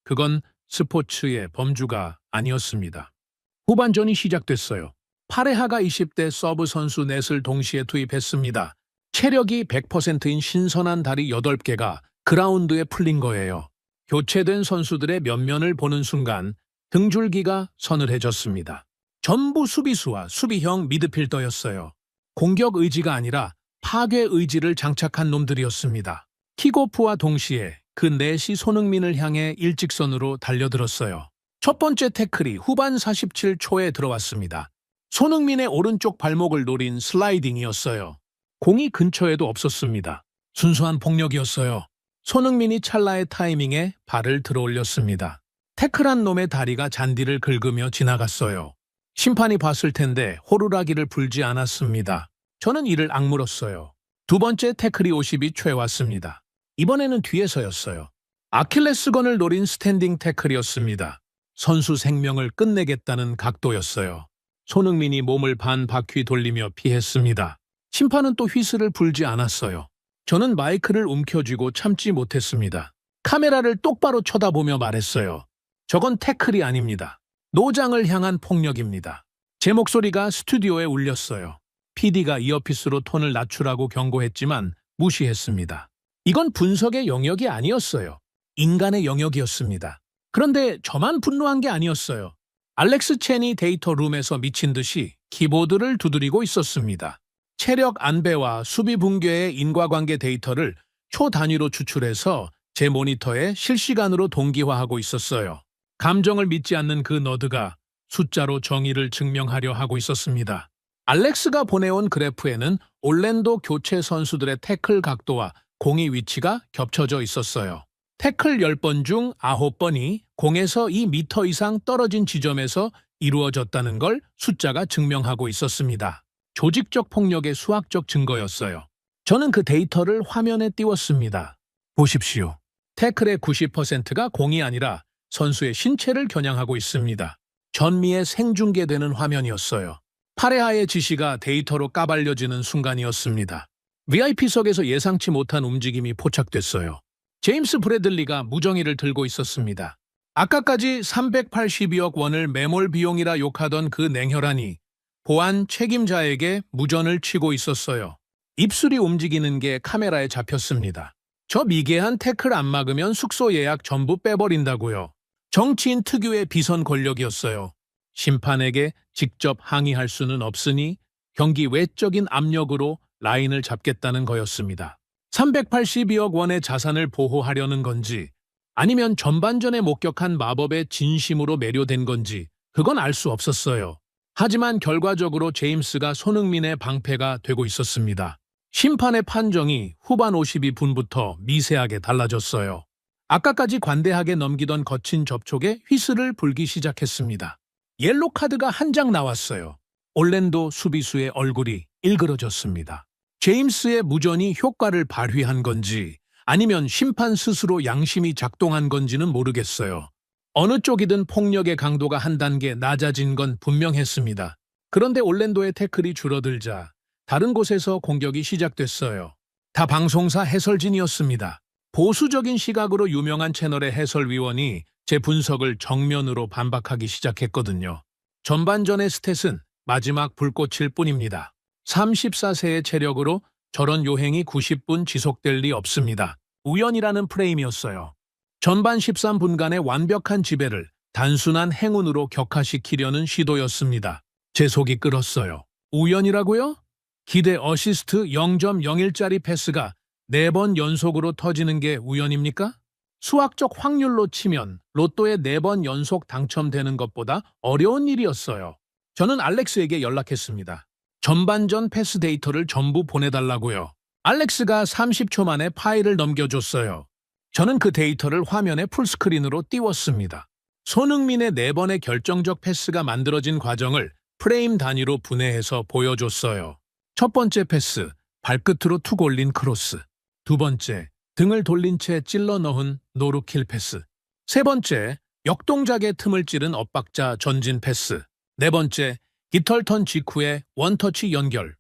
그건 스포츠의 범주가 아니었습니다. 후반전이 시작됐어요. 파레하가 20대 서브 선수 넷을 동시에 투입했습니다. 체력이 100%인 신선한 다리 8개가 그라운드에 풀린 거예요. 교체된 선수들의 면면을 보는 순간 등줄기가 서늘해졌습니다. 전부 수비수와 수비형 미드필더였어요. 공격 의지가 아니라 파괴 의지를 장착한 놈들이었습니다. 킥오프와 동시에 그 넷이 손흥민을 향해 일직선으로 달려들었어요. 첫 번째 태클이 후반 47초에 들어왔습니다. 손흥민의 오른쪽 발목을 노린 슬라이딩이었어요. 공이 근처에도 없었습니다. 순수한 폭력이었어요. 손흥민이 찰나의 타이밍에 발을 들어올렸습니다. 태클한 놈의 다리가 잔디를 긁으며 지나갔어요. 심판이 봤을 텐데 호루라기를 불지 않았습니다. 저는 이를 악물었어요. 두 번째 태클이 52초에 왔습니다. 이번에는 뒤에서였어요. 아킬레스건을 노린 스탠딩 태클이었습니다. 선수 생명을 끝내겠다는 각도였어요. 손흥민이 몸을 반 바퀴 돌리며 피했습니다. 심판은 또 휘슬을 불지 않았어요. 저는 마이크를 움켜쥐고 참지 못했습니다. 카메라를 똑바로 쳐다보며 말했어요. 저건 태클이 아닙니다. 노장을 향한 폭력입니다. 제 목소리가 스튜디오에 울렸어요. PD가 이어피스로 톤을 낮추라고 경고했지만 무시했습니다. 이건 분석의 영역이 아니었어요. 인간의 영역이었습니다. 그런데 저만 분노한 게 아니었어요. 알렉스 첸이 데이터 룸에서 미친 듯이 키보드를 두드리고 있었습니다. 체력 안배와 수비 붕괴의 인과관계 데이터를 초 단위로 추출해서 제 모니터에 실시간으로 동기화하고 있었어요. 감정을 믿지 않는 그 너드가 숫자로 정의를 증명하려 하고 있었습니다. 알렉스가 보내온 그래프에는 올랜도 교체 선수들의 태클 각도와 공의 위치가 겹쳐져 있었어요. 태클 10번 중 9번이 공에서 2m 이상 떨어진 지점에서 이루어졌다는 걸 숫자가 증명하고 있었습니다. 조직적 폭력의 수학적 증거였어요. 저는 그 데이터를 화면에 띄웠습니다. 보십시오. 태클의 90%가 공이 아니라 선수의 신체를 겨냥하고 있습니다. 전미에 생중계되는 화면이었어요. 파레하의 지시가 데이터로 까발려지는 순간이었습니다. VIP석에서 예상치 못한 움직임이 포착됐어요. 제임스 브래들리가 무정의를 들고 있었습니다. 아까까지 382억 원을 매몰 비용이라 욕하던 그 냉혈한이 보안 책임자에게 무전을 치고 있었어요. 입술이 움직이는 게 카메라에 잡혔습니다. 저 미개한 태클 안 막으면 숙소 예약 전부 빼버린다고요. 정치인 특유의 비선 권력이었어요. 심판에게 직접 항의할 수는 없으니 경기 외적인 압력으로 라인을 잡겠다는 거였습니다. 382억 원의 자산을 보호하려는 건지 아니면 전반전에 목격한 마법의 진심으로 매료된 건지 그건 알 수 없었어요. 하지만 결과적으로 제임스가 손흥민의 방패가 되고 있었습니다. 심판의 판정이 후반 52분부터 미세하게 달라졌어요. 아까까지 관대하게 넘기던 거친 접촉에 휘슬을 불기 시작했습니다. 옐로 카드가 한 장 나왔어요. 올랜도 수비수의 얼굴이 일그러졌습니다. 제임스의 무전이 효과를 발휘한 건지 아니면 심판 스스로 양심이 작동한 건지는 모르겠어요. 어느 쪽이든 폭력의 강도가 한 단계 낮아진 건 분명했습니다. 그런데 올랜도의 태클이 줄어들자 다른 곳에서 공격이 시작됐어요. 다 방송사 해설진이었습니다. 보수적인 시각으로 유명한 채널의 해설위원이 제 분석을 정면으로 반박하기 시작했거든요. 전반전의 스탯은 마지막 불꽃일 뿐입니다. 34세의 체력으로 저런 요행이 90분 지속될 리 없습니다. 우연이라는 프레임이었어요. 전반 13분간의 완벽한 지배를 단순한 행운으로 격화시키려는 시도였습니다. 제 속이 끓었어요. 우연이라고요? 기대 어시스트 0.01짜리 패스가 4번 연속으로 터지는 게 우연입니까? 수학적 확률로 치면 로또에 4번 연속 당첨되는 것보다 어려운 일이었어요. 저는 알렉스에게 연락했습니다. 전반전 패스 데이터를 전부 보내달라고요. 알렉스가 30초 만에 파일을 넘겨줬어요. 저는 그 데이터를 화면에 풀스크린으로 띄웠습니다. 손흥민의 4번의 결정적 패스가 만들어진 과정을 프레임 단위로 분해해서 보여줬어요. 첫 번째 패스, 발끝으로 툭 올린 크로스. 두 번째, 등을 돌린 채 찔러 넣은 노루킬 패스. 세 번째, 역동작의 틈을 찌른 엇박자 전진 패스. 네 번째, 깃털턴 직후의 원터치 연결.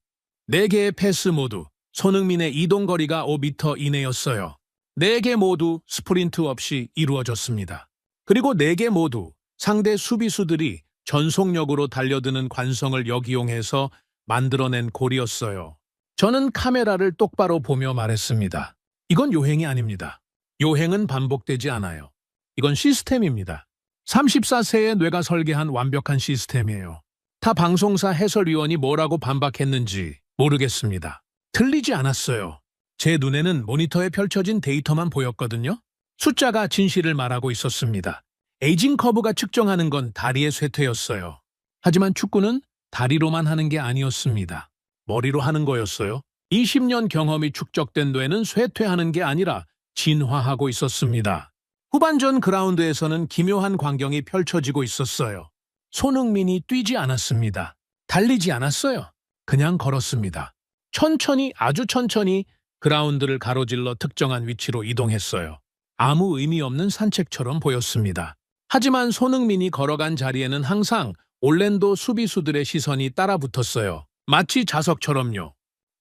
4개의 패스 모두 손흥민의 이동거리가 5m 이내였어요. 4개 모두 스프린트 없이 이루어졌습니다. 그리고 4개 모두 상대 수비수들이 전속력으로 달려드는 관성을 역이용해서 만들어낸 골이었어요. 저는 카메라를 똑바로 보며 말했습니다. 이건 요행이 아닙니다. 요행은 반복되지 않아요. 이건 시스템입니다. 34세의 뇌가 설계한 완벽한 시스템이에요. 타 방송사 해설위원이 뭐라고 반박했는지 모르겠습니다. 틀리지 않았어요. 제 눈에는 모니터에 펼쳐진 데이터만 보였거든요. 숫자가 진실을 말하고 있었습니다. 에이징 커브가 측정하는 건 다리의 쇠퇴였어요. 하지만 축구는 다리로만 하는 게 아니었습니다. 머리로 하는 거였어요. 20년 경험이 축적된 뇌는 쇠퇴하는 게 아니라 진화하고 있었습니다. 후반전 그라운드에서는 기묘한 광경이 펼쳐지고 있었어요. 손흥민이 뛰지 않았습니다. 달리지 않았어요. 그냥 걸었습니다. 천천히, 아주 천천히 그라운드를 가로질러 특정한 위치로 이동했어요. 아무 의미 없는 산책처럼 보였습니다. 하지만 손흥민이 걸어간 자리에는 항상 올랜도 수비수들의 시선이 따라붙었어요. 마치 자석처럼요.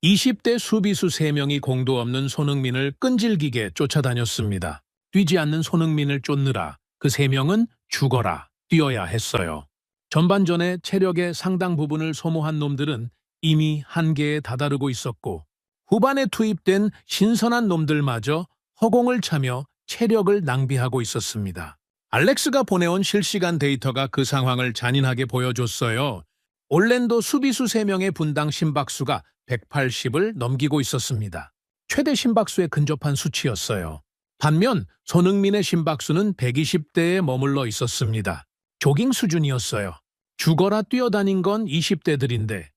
20대 수비수 3명이 공도 없는 손흥민을 끈질기게 쫓아다녔습니다. 뛰지 않는 손흥민을 쫓느라 그 3명은 죽어라 뛰어야 했어요. 전반전에 체력의 상당 부분을 소모한 놈들은 이미 한계에 다다르고 있었고 후반에 투입된 신선한 놈들마저 허공을 차며 체력을 낭비하고 있었습니다. 알렉스가 보내온 실시간 데이터가 그 상황을 잔인하게 보여줬어요. 올랜도 수비수 3명의 분당 심박수가 180을 넘기고 있었습니다. 최대 심박수에 근접한 수치였어요. 반면 손흥민의 심박수는 120대에 머물러 있었습니다. 조깅 수준이었어요. 죽어라 뛰어다닌 건 20대들인데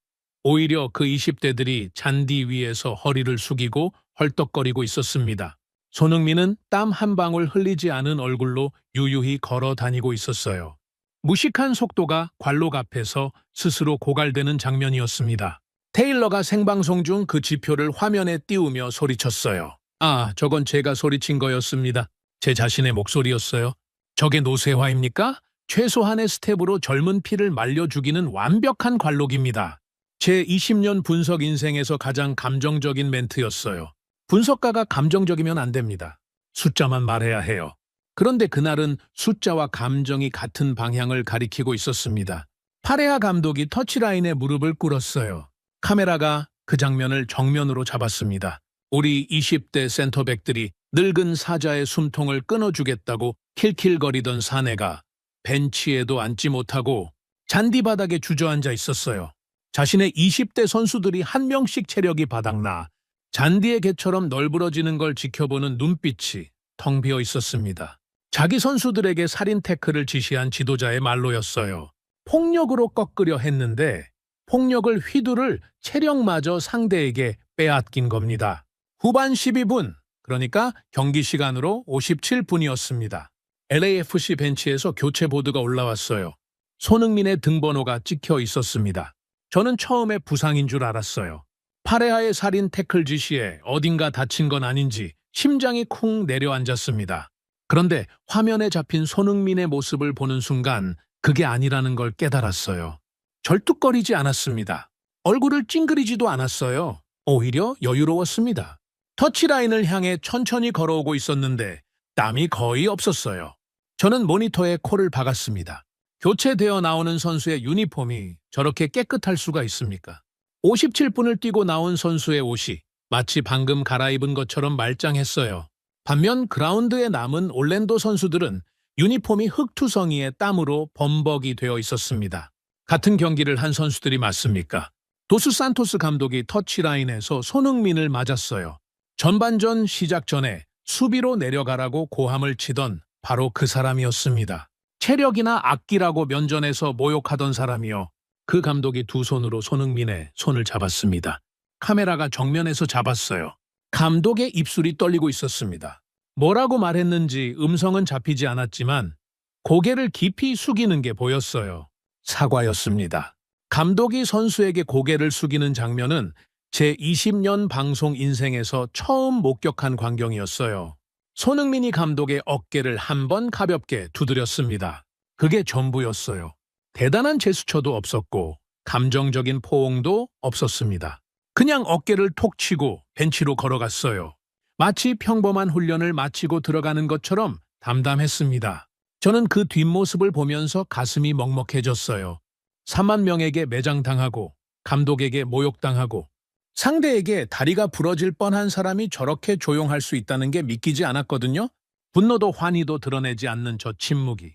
오히려 그 20대들이 잔디 위에서 허리를 숙이고 헐떡거리고 있었습니다. 손흥민은 땀 한 방울 흘리지 않은 얼굴로 유유히 걸어 다니고 있었어요. 무식한 속도가 관록 앞에서 스스로 고갈되는 장면이었습니다. 테일러가 생방송 중 그 지표를 화면에 띄우며 소리쳤어요. 아, 저건 제가 소리친 거였습니다. 제 자신의 목소리였어요. 저게 노쇠화입니까? 최소한의 스텝으로 젊은 피를 말려 죽이는 완벽한 관록입니다. 제 20년 분석 인생에서 가장 감정적인 멘트였어요. 분석가가 감정적이면 안 됩니다. 숫자만 말해야 해요. 그런데 그날은 숫자와 감정이 같은 방향을 가리키고 있었습니다. 파레아 감독이 터치라인에 무릎을 꿇었어요. 카메라가 그 장면을 정면으로 잡았습니다. 우리 20대 센터백들이 늙은 사자의 숨통을 끊어주겠다고 킬킬거리던 사내가 벤치에도 앉지 못하고 잔디바닥에 주저앉아 있었어요. 자신의 20대 선수들이 한 명씩 체력이 바닥나 잔디의 개처럼 널브러지는 걸 지켜보는 눈빛이 텅 비어 있었습니다. 자기 선수들에게 살인 태클을 지시한 지도자의 말로였어요. 폭력으로 꺾으려 했는데 폭력을 휘두를 체력마저 상대에게 빼앗긴 겁니다. 후반 12분, 그러니까 경기 시간으로 57분이었습니다. LAFC 벤치에서 교체 보드가 올라왔어요. 손흥민의 등번호가 찍혀 있었습니다. 저는 처음에 부상인 줄 알았어요. 파레아의 살인 태클 지시에 어딘가 다친 건 아닌지 심장이 쿵 내려앉았습니다. 그런데 화면에 잡힌 손흥민의 모습을 보는 순간 그게 아니라는 걸 깨달았어요. 절뚝거리지 않았습니다. 얼굴을 찡그리지도 않았어요. 오히려 여유로웠습니다. 터치라인을 향해 천천히 걸어오고 있었는데 땀이 거의 없었어요. 저는 모니터에 코를 박았습니다. 교체되어 나오는 선수의 유니폼이 저렇게 깨끗할 수가 있습니까? 57분을 뛰고 나온 선수의 옷이 마치 방금 갈아입은 것처럼 말짱했어요. 반면 그라운드에 남은 올랜도 선수들은 유니폼이 흙투성이의 땀으로 범벅이 되어 있었습니다. 같은 경기를 한 선수들이 맞습니까? 도스 산토스 감독이 터치라인에서 손흥민을 맞았어요. 전반전 시작 전에 수비로 내려가라고 고함을 치던 바로 그 사람이었습니다. 체력이나 악기라고 면전에서 모욕하던 사람이요. 그 감독이 두 손으로 손흥민의 손을 잡았습니다. 카메라가 정면에서 잡았어요. 감독의 입술이 떨리고 있었습니다. 뭐라고 말했는지 음성은 잡히지 않았지만 고개를 깊이 숙이는 게 보였어요. 사과였습니다. 감독이 선수에게 고개를 숙이는 장면은 제 20년 방송 인생에서 처음 목격한 광경이었어요. 손흥민이 감독의 어깨를 한 번 가볍게 두드렸습니다. 그게 전부였어요. 대단한 제스처도 없었고 감정적인 포옹도 없었습니다. 그냥 어깨를 톡 치고 벤치로 걸어갔어요. 마치 평범한 훈련을 마치고 들어가는 것처럼 담담했습니다. 저는 그 뒷모습을 보면서 가슴이 먹먹해졌어요. 3만 명에게 매장당하고 감독에게 모욕당하고 상대에게 다리가 부러질 뻔한 사람이 저렇게 조용할 수 있다는 게 믿기지 않았거든요. 분노도 환희도 드러내지 않는 저 침묵이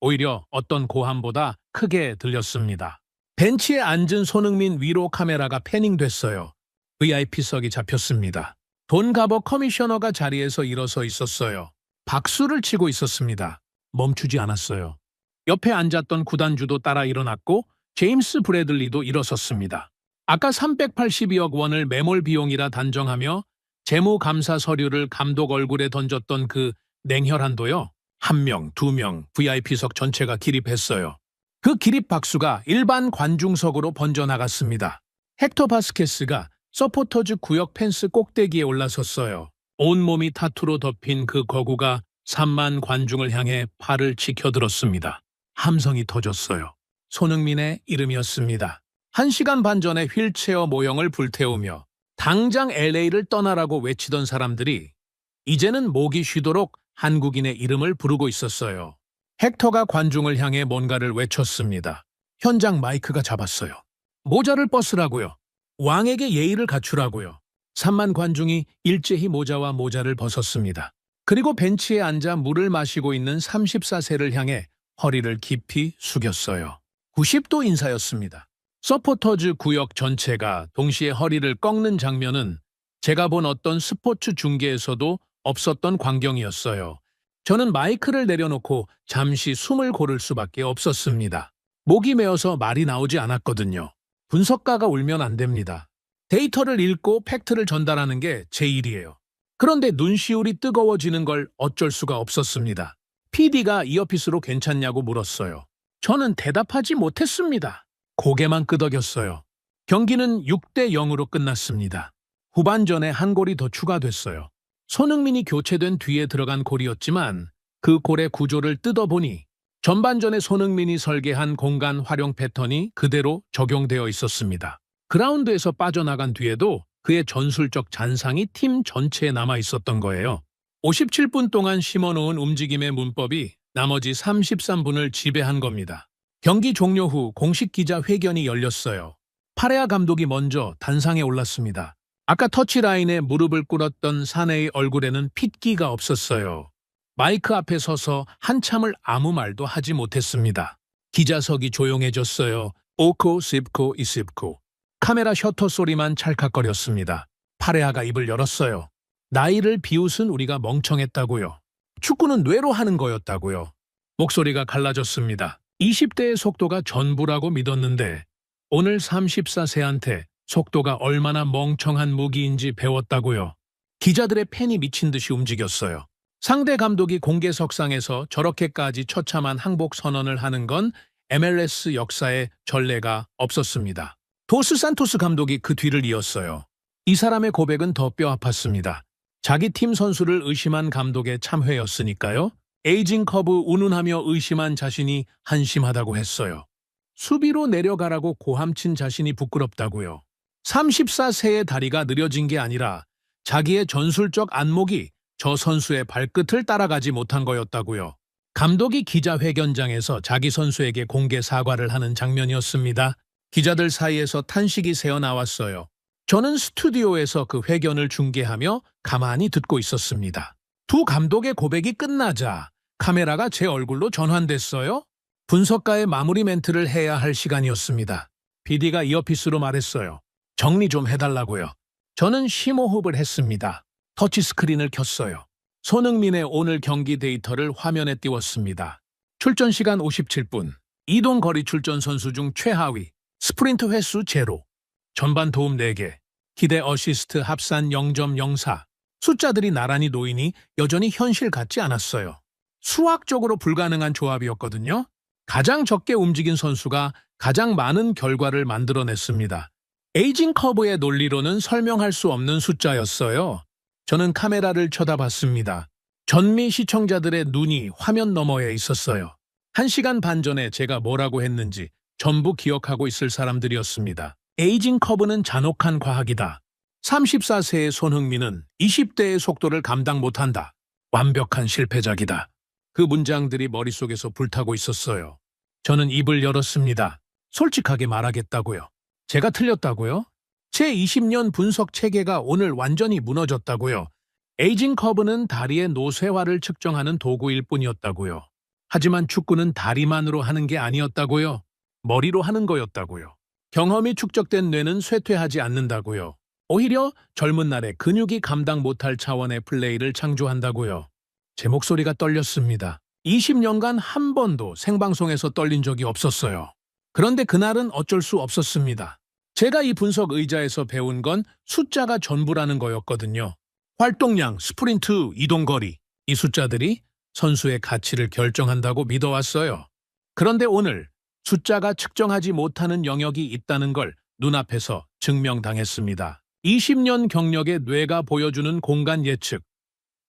오히려 어떤 고함보다 크게 들렸습니다. 벤치에 앉은 손흥민 위로 카메라가 패닝됐어요. VIP석이 잡혔습니다. 돈 가버 커미셔너가 자리에서 일어서 있었어요. 박수를 치고 있었습니다. 멈추지 않았어요. 옆에 앉았던 구단주도 따라 일어났고 제임스 브래들리도 일어섰습니다. 아까 382억 원을 매몰 비용이라 단정하며 재무감사 서류를 감독 얼굴에 던졌던 그 냉혈한도요. 1명, 2명, VIP석 전체가 기립했어요. 그 기립 박수가 일반 관중석으로 번져나갔습니다. 헥터 바스케스가 서포터즈 구역 펜스 꼭대기에 올라섰어요. 온몸이 타투로 덮인 그 거구가 3만 관중을 향해 팔을 치켜들었습니다. 함성이 터졌어요. 손흥민의 이름이었습니다. 1시간 반 전에 휠체어 모형을 불태우며 당장 LA를 떠나라고 외치던 사람들이 이제는 목이 쉬도록 한국인의 이름을 부르고 있었어요. 헥터가 관중을 향해 뭔가를 외쳤습니다. 현장 마이크가 잡았어요. 모자를 벗으라고요. 왕에게 예의를 갖추라고요. 3만 관중이 일제히 모자와 모자를 벗었습니다. 그리고 벤치에 앉아 물을 마시고 있는 34세를 향해 허리를 깊이 숙였어요. 90도 인사였습니다. 서포터즈 구역 전체가 동시에 허리를 꺾는 장면은 제가 본 어떤 스포츠 중계에서도 없었던 광경이었어요. 저는 마이크를 내려놓고 잠시 숨을 고를 수밖에 없었습니다. 목이 메어서 말이 나오지 않았거든요. 분석가가 울면 안 됩니다. 데이터를 읽고 팩트를 전달하는 게 제 일이에요. 그런데 눈시울이 뜨거워지는 걸 어쩔 수가 없었습니다. PD가 이어피스로 괜찮냐고 물었어요. 저는 대답하지 못했습니다. 고개만 끄덕였어요. 경기는 6대 0으로 끝났습니다. 후반전에 한 골이 더 추가됐어요. 손흥민이 교체된 뒤에 들어간 골이었지만 그 골의 구조를 뜯어보니 전반전에 손흥민이 설계한 공간 활용 패턴이 그대로 적용되어 있었습니다. 그라운드에서 빠져나간 뒤에도 그의 전술적 잔상이 팀 전체에 남아 있었던 거예요. 57분 동안 심어놓은 움직임의 문법이 나머지 33분을 지배한 겁니다. 경기 종료 후 공식 기자 회견이 열렸어요. 파레아 감독이 먼저 단상에 올랐습니다. 아까 터치라인에 무릎을 꿇었던 사내의 얼굴에는 핏기가 없었어요. 마이크 앞에 서서 한참을 아무 말도 하지 못했습니다. 기자석이 조용해졌어요. 오코 씹고 이씹고. 카메라 셔터 소리만 찰칵거렸습니다. 파레아가 입을 열었어요. 나이를 비웃은 우리가 멍청했다고요. 축구는 뇌로 하는 거였다고요. 목소리가 갈라졌습니다. 20대의 속도가 전부라고 믿었는데 오늘 34세한테 속도가 얼마나 멍청한 무기인지 배웠다고요. 기자들의 팬이 미친 듯이 움직였어요. 상대 감독이 공개석상에서 저렇게까지 처참한 항복 선언을 하는 건 MLS 역사에 전례가 없었습니다. 도스 산토스 감독이 그 뒤를 이었어요. 이 사람의 고백은 더 뼈아팠습니다. 자기 팀 선수를 의심한 감독의 참회였으니까요. 에이징 커브 운운하며 의심한 자신이 한심하다고 했어요. 수비로 내려가라고 고함친 자신이 부끄럽다고요. 34세의 다리가 느려진 게 아니라 자기의 전술적 안목이 저 선수의 발끝을 따라가지 못한 거였다고요. 감독이 기자회견장에서 자기 선수에게 공개 사과를 하는 장면이었습니다. 기자들 사이에서 탄식이 새어나왔어요. 저는 스튜디오에서 그 회견을 중계하며 가만히 듣고 있었습니다. 두 감독의 고백이 끝나자 카메라가 제 얼굴로 전환됐어요. 분석가의 마무리 멘트를 해야 할 시간이었습니다. PD가 이어피스로 말했어요. 정리 좀 해달라고요. 저는 심호흡을 했습니다. 터치스크린을 켰어요. 손흥민의 오늘 경기 데이터를 화면에 띄웠습니다. 출전 시간 57분, 이동 거리 출전 선수 중 최하위, 스프린트 횟수 제로, 전반 도움 4개, 기대 어시스트 합산 0.04. 숫자들이 나란히 놓이니 여전히 현실 같지 않았어요. 수학적으로 불가능한 조합이었거든요. 가장 적게 움직인 선수가 가장 많은 결과를 만들어냈습니다. 에이징 커브의 논리로는 설명할 수 없는 숫자였어요. 저는 카메라를 쳐다봤습니다. 전미 시청자들의 눈이 화면 너머에 있었어요. 1시간 반 전에 제가 뭐라고 했는지 전부 기억하고 있을 사람들이었습니다. 에이징 커브는 잔혹한 과학이다. 34세의 손흥민은 20대의 속도를 감당 못한다. 완벽한 실패작이다. 그 문장들이 머릿속에서 불타고 있었어요. 저는 입을 열었습니다. 솔직하게 말하겠다고요. 제가 틀렸다고요? 제 20년 분석 체계가 오늘 완전히 무너졌다고요. 에이징 커브는 다리의 노쇠화를 측정하는 도구일 뿐이었다고요. 하지만 축구는 다리만으로 하는 게 아니었다고요. 머리로 하는 거였다고요. 경험이 축적된 뇌는 쇠퇴하지 않는다고요. 오히려 젊은 날에 근육이 감당 못할 차원의 플레이를 창조한다고요. 제 목소리가 떨렸습니다. 20년간 한 번도 생방송에서 떨린 적이 없었어요. 그런데 그날은 어쩔 수 없었습니다. 제가 이 분석 의자에서 배운 건 숫자가 전부라는 거였거든요. 활동량, 스프린트, 이동거리, 이 숫자들이 선수의 가치를 결정한다고 믿어왔어요. 그런데 오늘 숫자가 측정하지 못하는 영역이 있다는 걸 눈앞에서 증명당했습니다. 20년 경력의 뇌가 보여주는 공간 예측,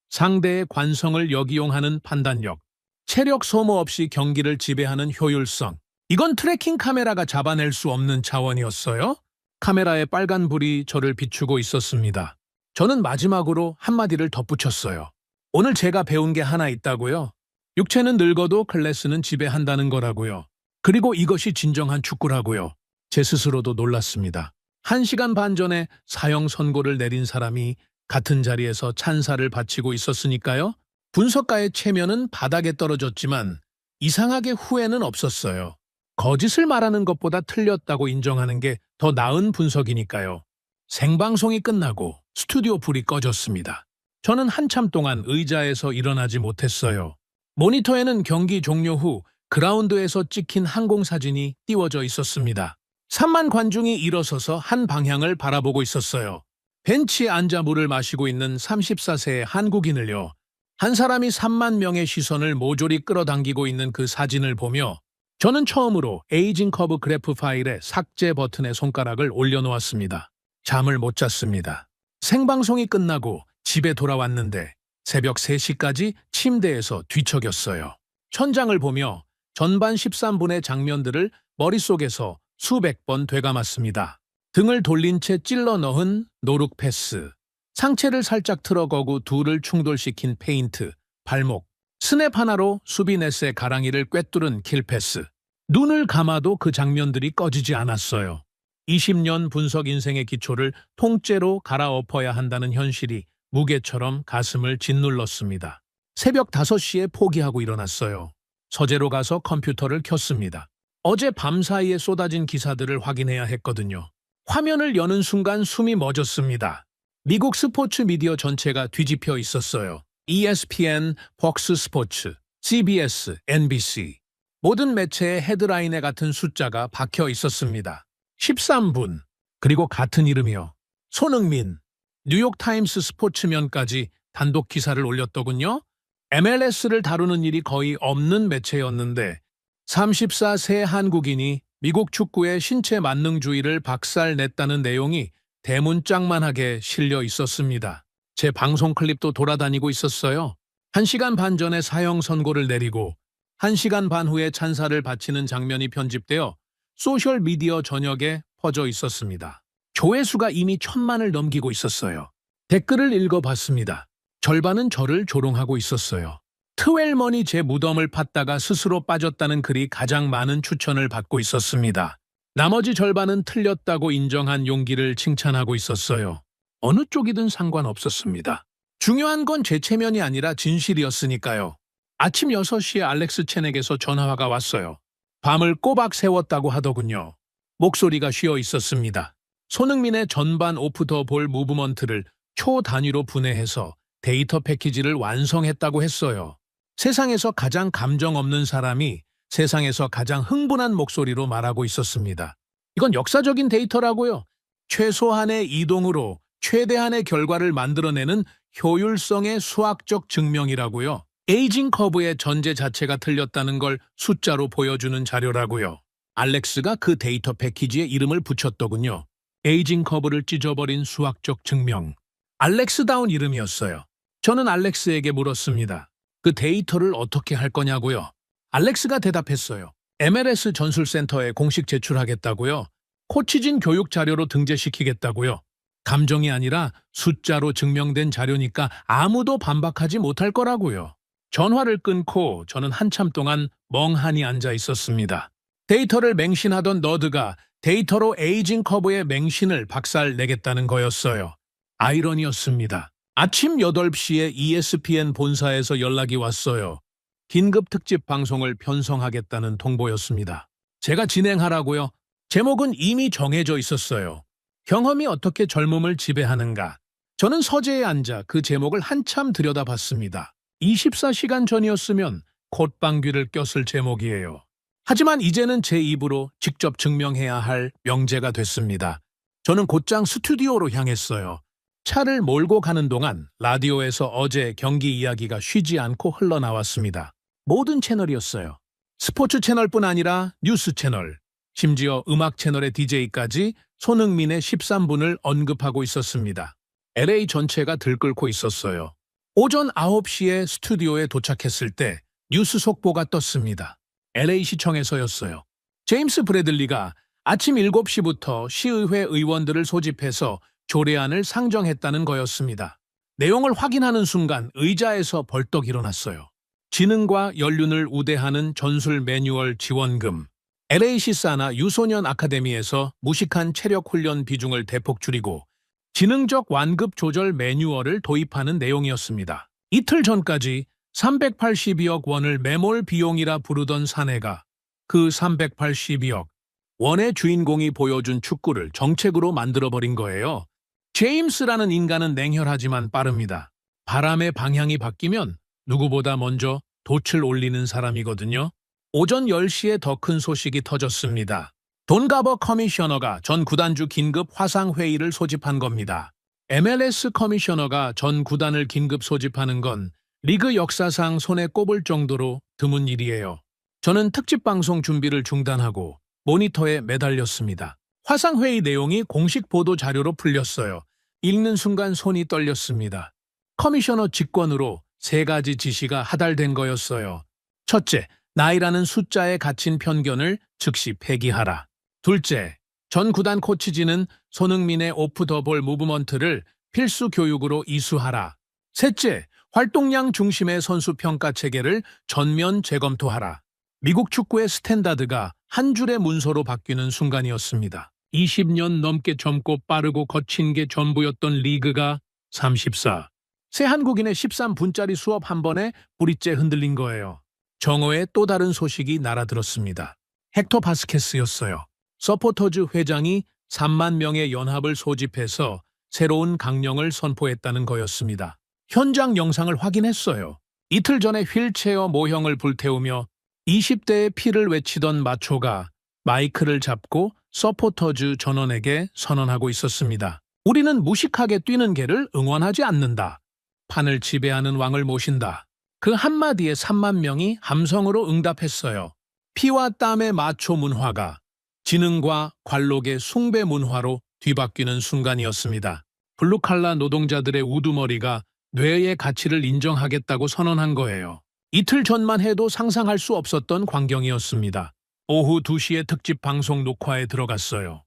상대의 관성을 역이용하는 판단력, 체력 소모 없이 경기를 지배하는 효율성. 이건 트래킹 카메라가 잡아낼 수 없는 차원이었어요. 카메라의 빨간 불이 저를 비추고 있었습니다. 저는 마지막으로 한마디를 덧붙였어요. 오늘 제가 배운 게 하나 있다고요. 육체는 늙어도 클래스는 지배한다는 거라고요. 그리고 이것이 진정한 축구라고요. 제 스스로도 놀랐습니다. 1시간 반 전에 사형 선고를 내린 사람이 같은 자리에서 찬사를 바치고 있었으니까요. 분석가의 체면은 바닥에 떨어졌지만 이상하게 후회는 없었어요. 거짓을 말하는 것보다 틀렸다고 인정하는 게 더 나은 분석이니까요. 생방송이 끝나고 스튜디오 불이 꺼졌습니다. 저는 한참 동안 의자에서 일어나지 못했어요. 모니터에는 경기 종료 후 그라운드에서 찍힌 항공사진이 띄워져 있었습니다. 3만 관중이 일어서서 한 방향을 바라보고 있었어요. 벤치에 앉아 물을 마시고 있는 34세의 한국인을요. 한 사람이 3만 명의 시선을 모조리 끌어당기고 있는 그 사진을 보며 저는 처음으로 에이징 커브 그래프 파일에 삭제 버튼에 손가락을 올려놓았습니다. 잠을 못 잤습니다. 생방송이 끝나고 집에 돌아왔는데 새벽 3시까지 침대에서 뒤척였어요. 천장을 보며 전반 13분의 장면들을 머릿속에서 수백 번 되감았습니다. 등을 돌린 채 찔러 넣은 노룩 패스, 상체를 살짝 틀어거고 둘을 충돌시킨 페인트, 발목, 스냅 하나로 수비넷의 가랑이를 꿰뚫은 킬패스. 눈을 감아도 그 장면들이 꺼지지 않았어요. 20년 분석 인생의 기초를 통째로 갈아엎어야 한다는 현실이 무게처럼 가슴을 짓눌렀습니다. 새벽 5시에 포기하고 일어났어요. 서재로 가서 컴퓨터를 켰습니다. 어제 밤 사이에 쏟아진 기사들을 확인해야 했거든요. 화면을 여는 순간 숨이 멎었습니다. 미국 스포츠 미디어 전체가 뒤집혀 있었어요. ESPN, 벅스 스포츠, CBS, NBC. 모든 매체의 헤드라인에 같은 숫자가 박혀 있었습니다. 13분, 그리고 같은 이름이요. 손흥민, 뉴욕타임스 스포츠면까지 단독 기사를 올렸더군요. MLS를 다루는 일이 거의 없는 매체였는데 34세 한국인이 미국 축구의 신체 만능주의를 박살냈다는 내용이 대문짝만하게 실려 있었습니다. 제 방송 클립도 돌아다니고 있었어요. 1시간 반 전에 사형 선고를 내리고 1시간 반 후에 찬사를 바치는 장면이 편집되어 소셜미디어 전역에 퍼져 있었습니다. 조회수가 이미 1,000만을 넘기고 있었어요. 댓글을 읽어봤습니다. 절반은 저를 조롱하고 있었어요. 트웰먼이 제 무덤을 팠다가 스스로 빠졌다는 글이 가장 많은 추천을 받고 있었습니다. 나머지 절반은 틀렸다고 인정한 용기를 칭찬하고 있었어요. 어느 쪽이든 상관없었습니다. 중요한 건 제 체면이 아니라 진실이었으니까요. 아침 6시에 알렉스 첸에게서 전화가 왔어요. 밤을 꼬박 세웠다고 하더군요. 목소리가 쉬어 있었습니다. 손흥민의 전반 오프 더 볼 무브먼트를 초 단위로 분해해서 데이터 패키지를 완성했다고 했어요. 세상에서 가장 감정 없는 사람이 세상에서 가장 흥분한 목소리로 말하고 있었습니다. 이건 역사적인 데이터라고요. 최소한의 이동으로 최대한의 결과를 만들어내는 효율성의 수학적 증명이라고요. 에이징 커브의 전제 자체가 틀렸다는 걸 숫자로 보여주는 자료라고요. 알렉스가 그 데이터 패키지에 이름을 붙였더군요. 에이징 커브를 찢어버린 수학적 증명. 알렉스다운 이름이었어요. 저는 알렉스에게 물었습니다. 그 데이터를 어떻게 할 거냐고요. 알렉스가 대답했어요. MLS 전술센터에 공식 제출하겠다고요. 코치진 교육 자료로 등재시키겠다고요. 감정이 아니라 숫자로 증명된 자료니까 아무도 반박하지 못할 거라고요. 전화를 끊고 저는 한참 동안 멍하니 앉아 있었습니다. 데이터를 맹신하던 너드가 데이터로 에이징 커브의 맹신을 박살내겠다는 거였어요. 아이러니였습니다. 아침 8시에 ESPN 본사에서 연락이 왔어요. 긴급 특집 방송을 편성하겠다는 통보였습니다. 제가 진행하라고요? 제목은 이미 정해져 있었어요. 경험이 어떻게 젊음을 지배하는가. 저는 서재에 앉아 그 제목을 한참 들여다봤습니다. 24시간 전이었으면 콧방귀를 꼈을 제목이에요. 하지만 이제는 제 입으로 직접 증명해야 할 명제가 됐습니다. 저는 곧장 스튜디오로 향했어요. 차를 몰고 가는 동안 라디오에서 어제 경기 이야기가 쉬지 않고 흘러나왔습니다. 모든 채널이었어요. 스포츠 채널뿐 아니라 뉴스 채널, 심지어 음악 채널의 DJ까지 손흥민의 13분을 언급하고 있었습니다. LA 전체가 들끓고 있었어요. 오전 9시에 스튜디오에 도착했을 때 뉴스 속보가 떴습니다. LA 시청에서였어요. 제임스 브래들리가 아침 7시부터 시의회 의원들을 소집해서 조례안을 상정했다는 거였습니다. 내용을 확인하는 순간 의자에서 벌떡 일어났어요. 지능과 연륜을 우대하는 전술 매뉴얼 지원금, LA시사나 유소년 아카데미에서 무식한 체력 훈련 비중을 대폭 줄이고 지능적 완급 조절 매뉴얼을 도입하는 내용이었습니다. 이틀 전까지 382억 원을 매몰 비용이라 부르던 사내가 그 382억 원의 주인공이 보여준 축구를 정책으로 만들어버린 거예요. 제임스라는 인간은 냉혈하지만 빠릅니다. 바람의 방향이 바뀌면 누구보다 먼저 돛을 올리는 사람이거든요. 오전 10시에 더 큰 소식이 터졌습니다. 돈 가버 커미셔너가 전 구단주 긴급 화상회의를 소집한 겁니다. MLS 커미셔너가 전 구단을 긴급 소집하는 건 리그 역사상 손에 꼽을 정도로 드문 일이에요. 저는 특집 방송 준비를 중단하고 모니터에 매달렸습니다. 화상회의 내용이 공식 보도 자료로 풀렸어요. 읽는 순간 손이 떨렸습니다. 커미셔너 직권으로 3가지 지시가 하달된 거였어요. 첫째, 나이라는 숫자에 갇힌 편견을 즉시 폐기하라. 둘째, 전 구단 코치진은 손흥민의 오프 더 볼 무브먼트를 필수 교육으로 이수하라. 셋째, 활동량 중심의 선수 평가 체계를 전면 재검토하라. 미국 축구의 스탠다드가 한 줄의 문서로 바뀌는 순간이었습니다. 20년 넘게 젊고 빠르고 거친 게 전부였던 리그가 34. 새 한국인의 13분짜리 수업 한 번에 뿌리째 흔들린 거예요. 정오에 또 다른 소식이 날아들었습니다. 헥터 바스케스였어요. 서포터즈 회장이 3만 명의 연합을 소집해서 새로운 강령을 선포했다는 거였습니다. 현장 영상을 확인했어요. 이틀 전에 휠체어 모형을 불태우며 20대의 피를 외치던 마초가 마이크를 잡고 서포터즈 전원에게 선언하고 있었습니다. 우리는 무식하게 뛰는 개를 응원하지 않는다. 판을 지배하는 왕을 모신다. 그 한마디에 3만 명이 함성으로 응답했어요. 피와 땀의 마초 문화가 지능과 관록의 숭배 문화로 뒤바뀌는 순간이었습니다. 블루칼라 노동자들의 우두머리가 뇌의 가치를 인정하겠다고 선언한 거예요. 이틀 전만 해도 상상할 수 없었던 광경이었습니다. 오후 2시에 특집 방송 녹화에 들어갔어요.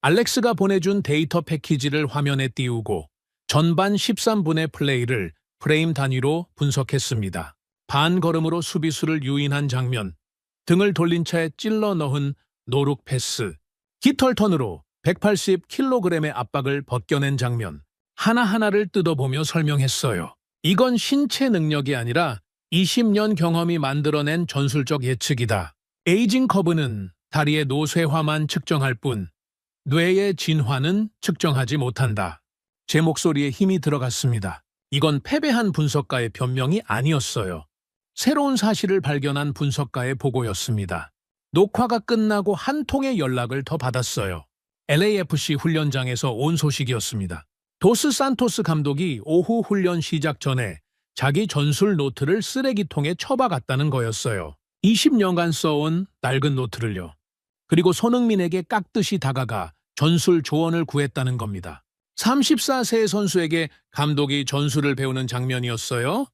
알렉스가 보내준 데이터 패키지를 화면에 띄우고 전반 13분의 플레이를 프레임 단위로 분석했습니다. 반걸음으로 수비수를 유인한 장면, 등을 돌린 채 찔러 넣은 노룩 패스, 깃털턴으로 180kg의 압박을 벗겨낸 장면, 하나하나를 뜯어보며 설명했어요. 이건 신체 능력이 아니라 20년 경험이 만들어낸 전술적 예측이다. 에이징 커브는 다리의 노쇠화만 측정할 뿐 뇌의 진화는 측정하지 못한다. 제 목소리에 힘이 들어갔습니다. 이건 패배한 분석가의 변명이 아니었어요. 새로운 사실을 발견한 분석가의 보고였습니다. 녹화가 끝나고 한 통의 연락을 더 받았어요. LAFC 훈련장에서 온 소식이었습니다. 도스 산토스 감독이 오후 훈련 시작 전에 자기 전술 노트를 쓰레기통에 처박았다는 거였어요. 20년간 써온 낡은 노트를요. 그리고 손흥민에게 깍듯이 다가가 전술 조언을 구했다는 겁니다. 34세의 선수에게 감독이 전술을 배우는 장면이었어요.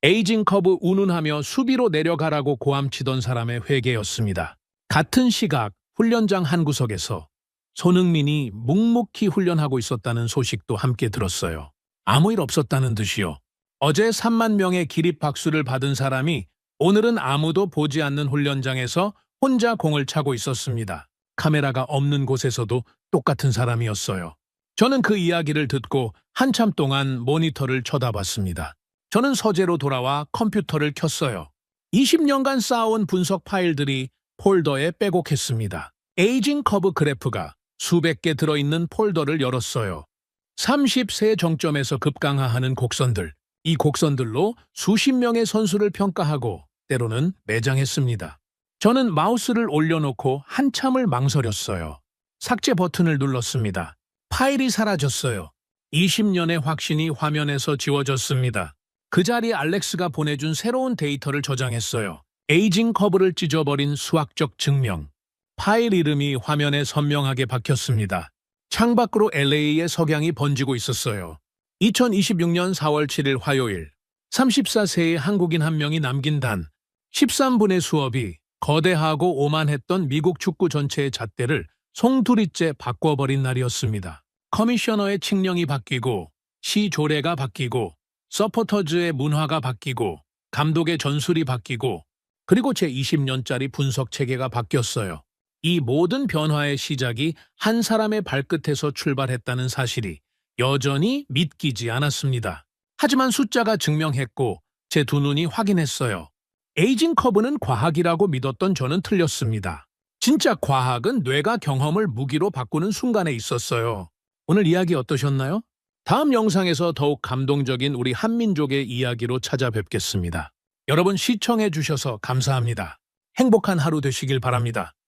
에이징 커브 운운하며 수비로 내려가라고 고함치던 사람의 회개였습니다. 같은 시각 훈련장 한 구석에서 손흥민이 묵묵히 훈련하고 있었다는 소식도 함께 들었어요. 아무 일 없었다는 듯이요. 어제 3만 명의 기립 박수를 받은 사람이 오늘은 아무도 보지 않는 훈련장에서 혼자 공을 차고 있었습니다. 카메라가 없는 곳에서도 똑같은 사람이었어요. 저는 그 이야기를 듣고 한참 동안 모니터를 쳐다봤습니다. 저는 서재로 돌아와 컴퓨터를 켰어요. 20년간 쌓아온 분석 파일들이 폴더에 빼곡했습니다. 에이징 커브 그래프가 수백 개 들어있는 폴더를 열었어요. 30세 정점에서 급강하하는 곡선들, 이 곡선들로 수십 명의 선수를 평가하고 때로는 매장했습니다. 저는 마우스를 올려놓고 한참을 망설였어요. 삭제 버튼을 눌렀습니다. 파일이 사라졌어요. 20년의 확신이 화면에서 지워졌습니다. 그 자리에 알렉스가 보내준 새로운 데이터를 저장했어요. 에이징 커브를 찢어버린 수학적 증명. 파일 이름이 화면에 선명하게 박혔습니다. 창밖으로 LA의 석양이 번지고 있었어요. 2026년 4월 7일 화요일, 34세의 한국인 한 명이 남긴 단 13분의 수업이 거대하고 오만했던 미국 축구 전체의 잣대를 송두리째 바꿔버린 날이었습니다. 커미셔너의 칙령이 바뀌고 시 조례가 바뀌고 서포터즈의 문화가 바뀌고 감독의 전술이 바뀌고 그리고 제 20년짜리 분석 체계가 바뀌었어요. 이 모든 변화의 시작이 한 사람의 발끝에서 출발했다는 사실이 여전히 믿기지 않았습니다. 하지만 숫자가 증명했고 제 두 눈이 확인했어요. 에이징 커브는 과학이라고 믿었던 저는 틀렸습니다. 진짜 과학은 뇌가 경험을 무기로 바꾸는 순간에 있었어요. 오늘 이야기 어떠셨나요? 다음 영상에서 더욱 감동적인 우리 한민족의 이야기로 찾아뵙겠습니다. 여러분 시청해 주셔서 감사합니다. 행복한 하루 되시길 바랍니다.